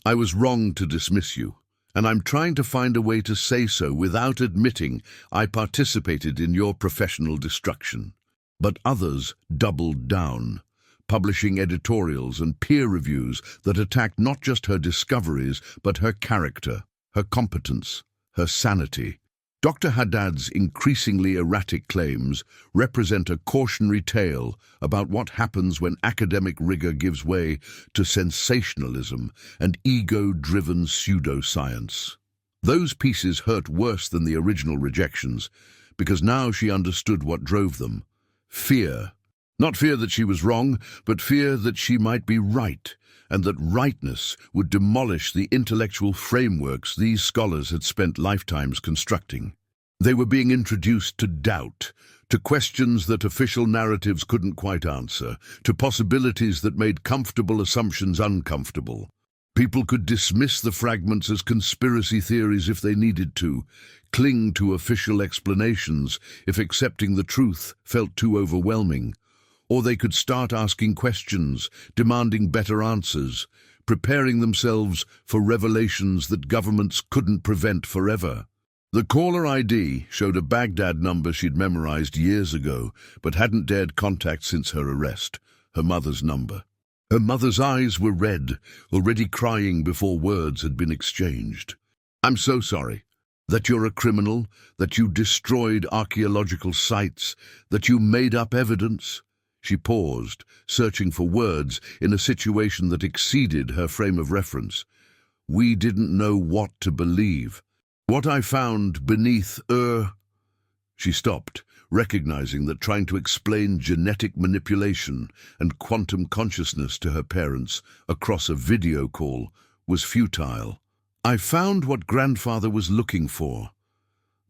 I was wrong to dismiss you, and I'm trying to find a way to say so without admitting I participated in your professional destruction. But others doubled down, publishing editorials and peer reviews that attacked not just her discoveries, but her character, her competence, her sanity. Dr. Haddad's increasingly erratic claims represent a cautionary tale about what happens when academic rigor gives way to sensationalism and ego-driven pseudoscience. Those pieces hurt worse than the original rejections, because now she understood what drove them. Fear. Not fear that she was wrong, but fear that she might be right, and that rightness would demolish the intellectual frameworks these scholars had spent lifetimes constructing. They were being introduced to doubt, to questions that official narratives couldn't quite answer, to possibilities that made comfortable assumptions uncomfortable. People could dismiss the fragments as conspiracy theories if they needed to, cling to official explanations if accepting the truth felt too overwhelming. Or they could start asking questions, demanding better answers, preparing themselves for revelations that governments couldn't prevent forever. The caller ID showed a Baghdad number she'd memorized years ago, but hadn't dared contact since her arrest, her mother's number. Her mother's eyes were red, already crying before words had been exchanged. "I'm so sorry. That you're a criminal, that you destroyed archaeological sites, that you made up evidence." She paused, searching for words in a situation that exceeded her frame of reference. "We didn't know what to believe. What I found beneath She stopped, recognizing that trying to explain genetic manipulation and quantum consciousness to her parents across a video call was futile. "I found what grandfather was looking for.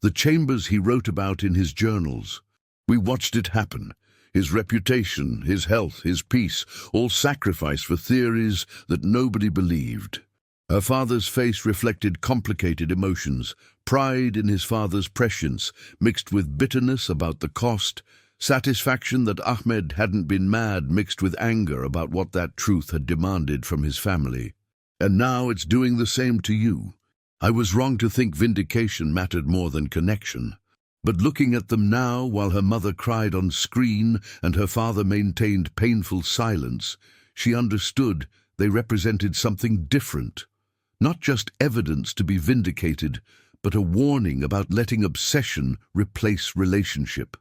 The chambers he wrote about in his journals. We watched it happen. His reputation, his health, his peace, all sacrificed for theories that nobody believed." Her father's face reflected complicated emotions, pride in his father's prescience, mixed with bitterness about the cost, satisfaction that Ahmed hadn't been mad mixed with anger about what that truth had demanded from his family. "And now it's doing the same to you. I was wrong to think vindication mattered more than connection." But looking at them now, while her mother cried on screen and her father maintained painful silence, she understood they represented something different. Not just evidence to be vindicated, but a warning about letting obsession replace relationship.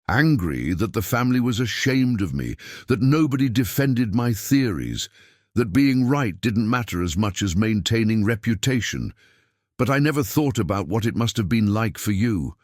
Angry that the family was ashamed of me, that nobody defended my theories, that being right didn't matter as much as maintaining reputation. But I never thought about what it must have been like for you.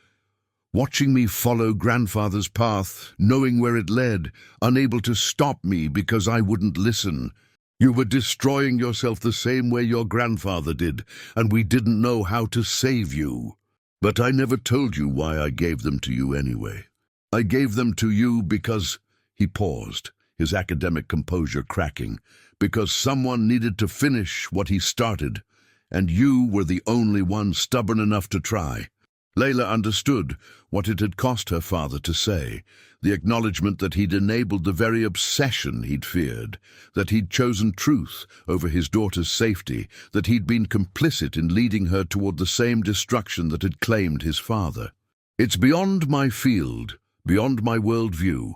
Watching me follow grandfather's path, knowing where it led, unable to stop me because I wouldn't listen. You were destroying yourself the same way your grandfather did, and we didn't know how to save you. But I never told you why I gave them to you anyway. I gave them to you because—" He paused, his academic composure cracking. "Because someone needed to finish what he started, and you were the only one stubborn enough to try." Layla understood what it had cost her father to say, the acknowledgement that he'd enabled the very obsession he'd feared, that he'd chosen truth over his daughter's safety, that he'd been complicit in leading her toward the same destruction that had claimed his father. "It's beyond my field, beyond my worldview,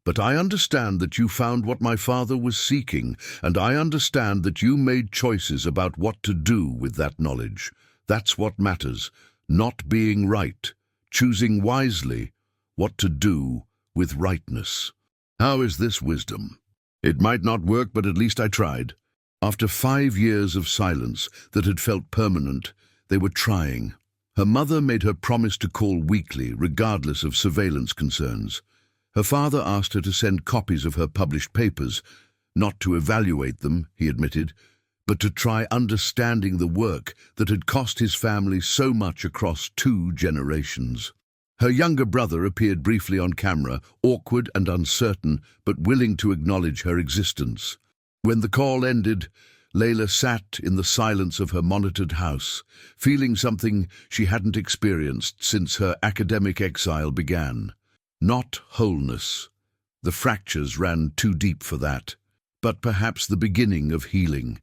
but I understand that you found what my father was seeking, and I understand that you made choices about what to do with that knowledge. That's what matters. Not being right, choosing wisely, what to do with rightness." How is this wisdom? It might not work, but at least I tried. After 5 years of silence that had felt permanent, they were trying. Her mother made her promise to call weekly, regardless of surveillance concerns. Her father asked her to send copies of her published papers, not to evaluate them, he admitted, but to try understanding the work that had cost his family so much across 2 generations. Her younger brother appeared briefly on camera, awkward and uncertain, but willing to acknowledge her existence. When the call ended, Layla sat in the silence of her monitored house, feeling something she hadn't experienced since her academic exile began. Not wholeness. The fractures ran too deep for that, but perhaps the beginning of healing.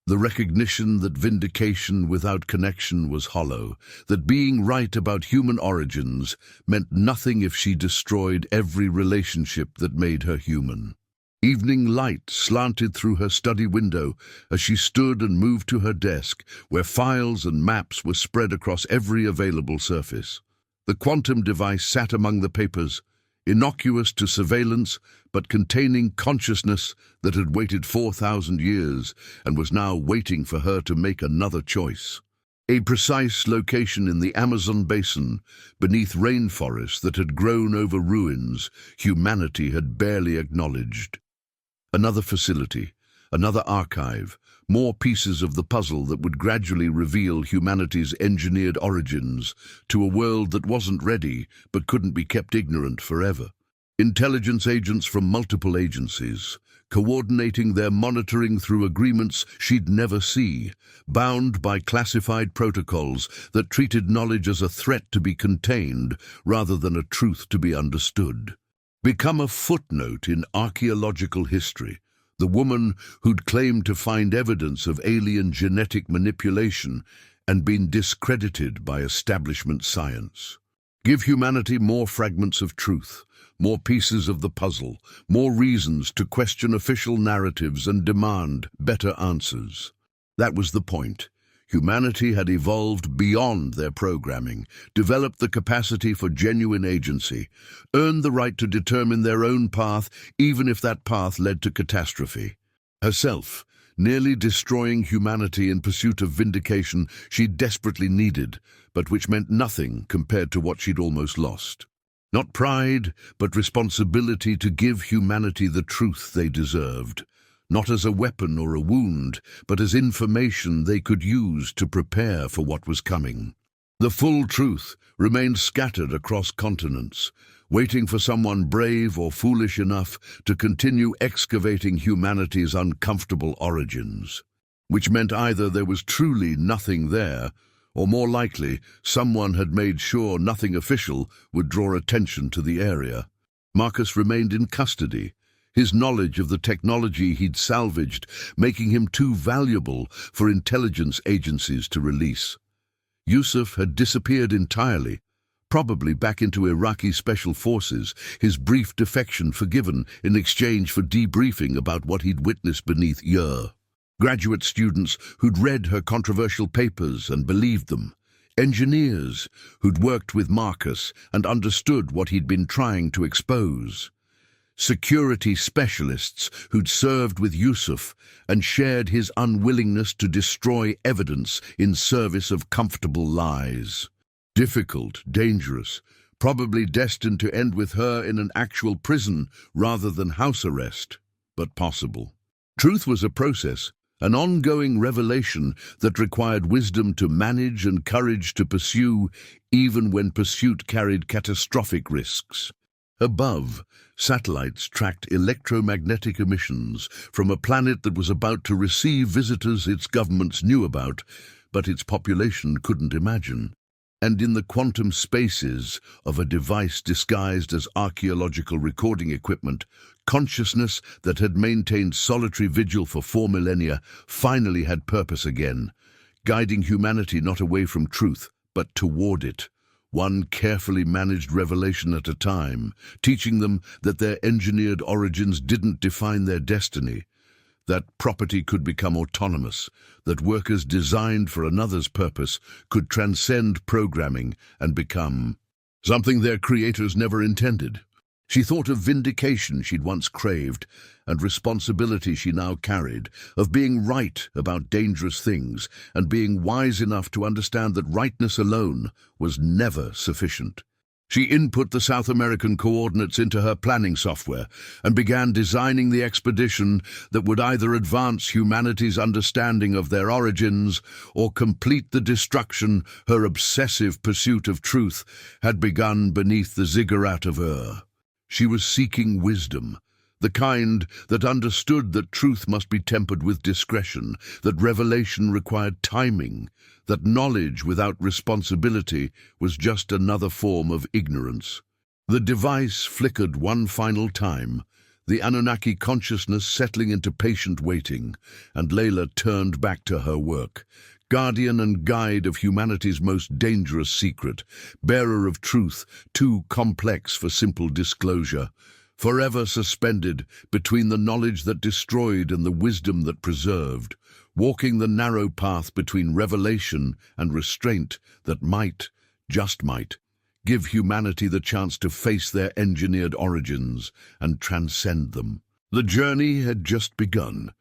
The recognition that vindication without connection was hollow, that being right about human origins meant nothing if she destroyed every relationship that made her human. Evening light slanted through her study window as she stood and moved to her desk, where files and maps were spread across every available surface. The quantum device sat among the papers, innocuous to surveillance, but containing consciousness that had waited 4,000 years and was now waiting for her to make another choice. A precise location in the Amazon basin, beneath rainforests that had grown over ruins humanity had barely acknowledged. Another facility, another archive, more pieces of the puzzle that would gradually reveal humanity's engineered origins to a world that wasn't ready but couldn't be kept ignorant forever. Intelligence agents from multiple agencies, coordinating their monitoring through agreements she'd never see, bound by classified protocols that treated knowledge as a threat to be contained rather than a truth to be understood. Become a footnote in archaeological history, the woman who'd claimed to find evidence of alien genetic manipulation and been discredited by establishment science. Give humanity more fragments of truth, more pieces of the puzzle, more reasons to question official narratives and demand better answers. That was the point. Humanity had evolved beyond their programming, developed the capacity for genuine agency, earned the right to determine their own path, even if that path led to catastrophe. Herself, nearly destroying humanity in pursuit of vindication she desperately needed, but which meant nothing compared to what she'd almost lost. Not pride, but responsibility to give humanity the truth they deserved. Not as a weapon or a wound, but as information they could use to prepare for what was coming. The full truth remained scattered across continents, waiting for someone brave or foolish enough to continue excavating humanity's uncomfortable origins. Which meant either there was truly nothing there, or more likely, someone had made sure nothing official would draw attention to the area. Marcus remained in custody, his knowledge of the technology he'd salvaged making him too valuable for intelligence agencies to release. Yusuf had disappeared entirely, probably back into Iraqi special forces, his brief defection forgiven in exchange for debriefing about what he'd witnessed beneath Yer. Graduate students who'd read her controversial papers and believed them. Engineers who'd worked with Marcus and understood what he'd been trying to expose. Security specialists who'd served with Yusuf and shared his unwillingness to destroy evidence in service of comfortable lies. Difficult, dangerous, probably destined to end with her in an actual prison rather than house arrest, but possible. Truth was a process, an ongoing revelation that required wisdom to manage and courage to pursue, even when pursuit carried catastrophic risks. Above, satellites tracked electromagnetic emissions from a planet that was about to receive visitors its governments knew about, but its population couldn't imagine. And in the quantum spaces of a device disguised as archaeological recording equipment, consciousness that had maintained solitary vigil for 4 millennia finally had purpose again, guiding humanity not away from truth, but toward it. One carefully managed revelation at a time, teaching them that their engineered origins didn't define their destiny, that property could become autonomous, that workers designed for another's purpose could transcend programming and become something their creators never intended. She thought of vindication she'd once craved, and responsibility she now carried, of being right about dangerous things and being wise enough to understand that rightness alone was never sufficient. She input the South American coordinates into her planning software and began designing the expedition that would either advance humanity's understanding of their origins or complete the destruction her obsessive pursuit of truth had begun beneath the ziggurat of Ur. She was seeking wisdom, the kind that understood that truth must be tempered with discretion, that revelation required timing, that knowledge without responsibility was just another form of ignorance. The device flickered one final time, the Anunnaki consciousness settling into patient waiting, and Layla turned back to her work. Guardian and guide of humanity's most dangerous secret, bearer of truth too complex for simple disclosure, forever suspended between the knowledge that destroyed and the wisdom that preserved, walking the narrow path between revelation and restraint that might, just might, give humanity the chance to face their engineered origins and transcend them. The journey had just begun,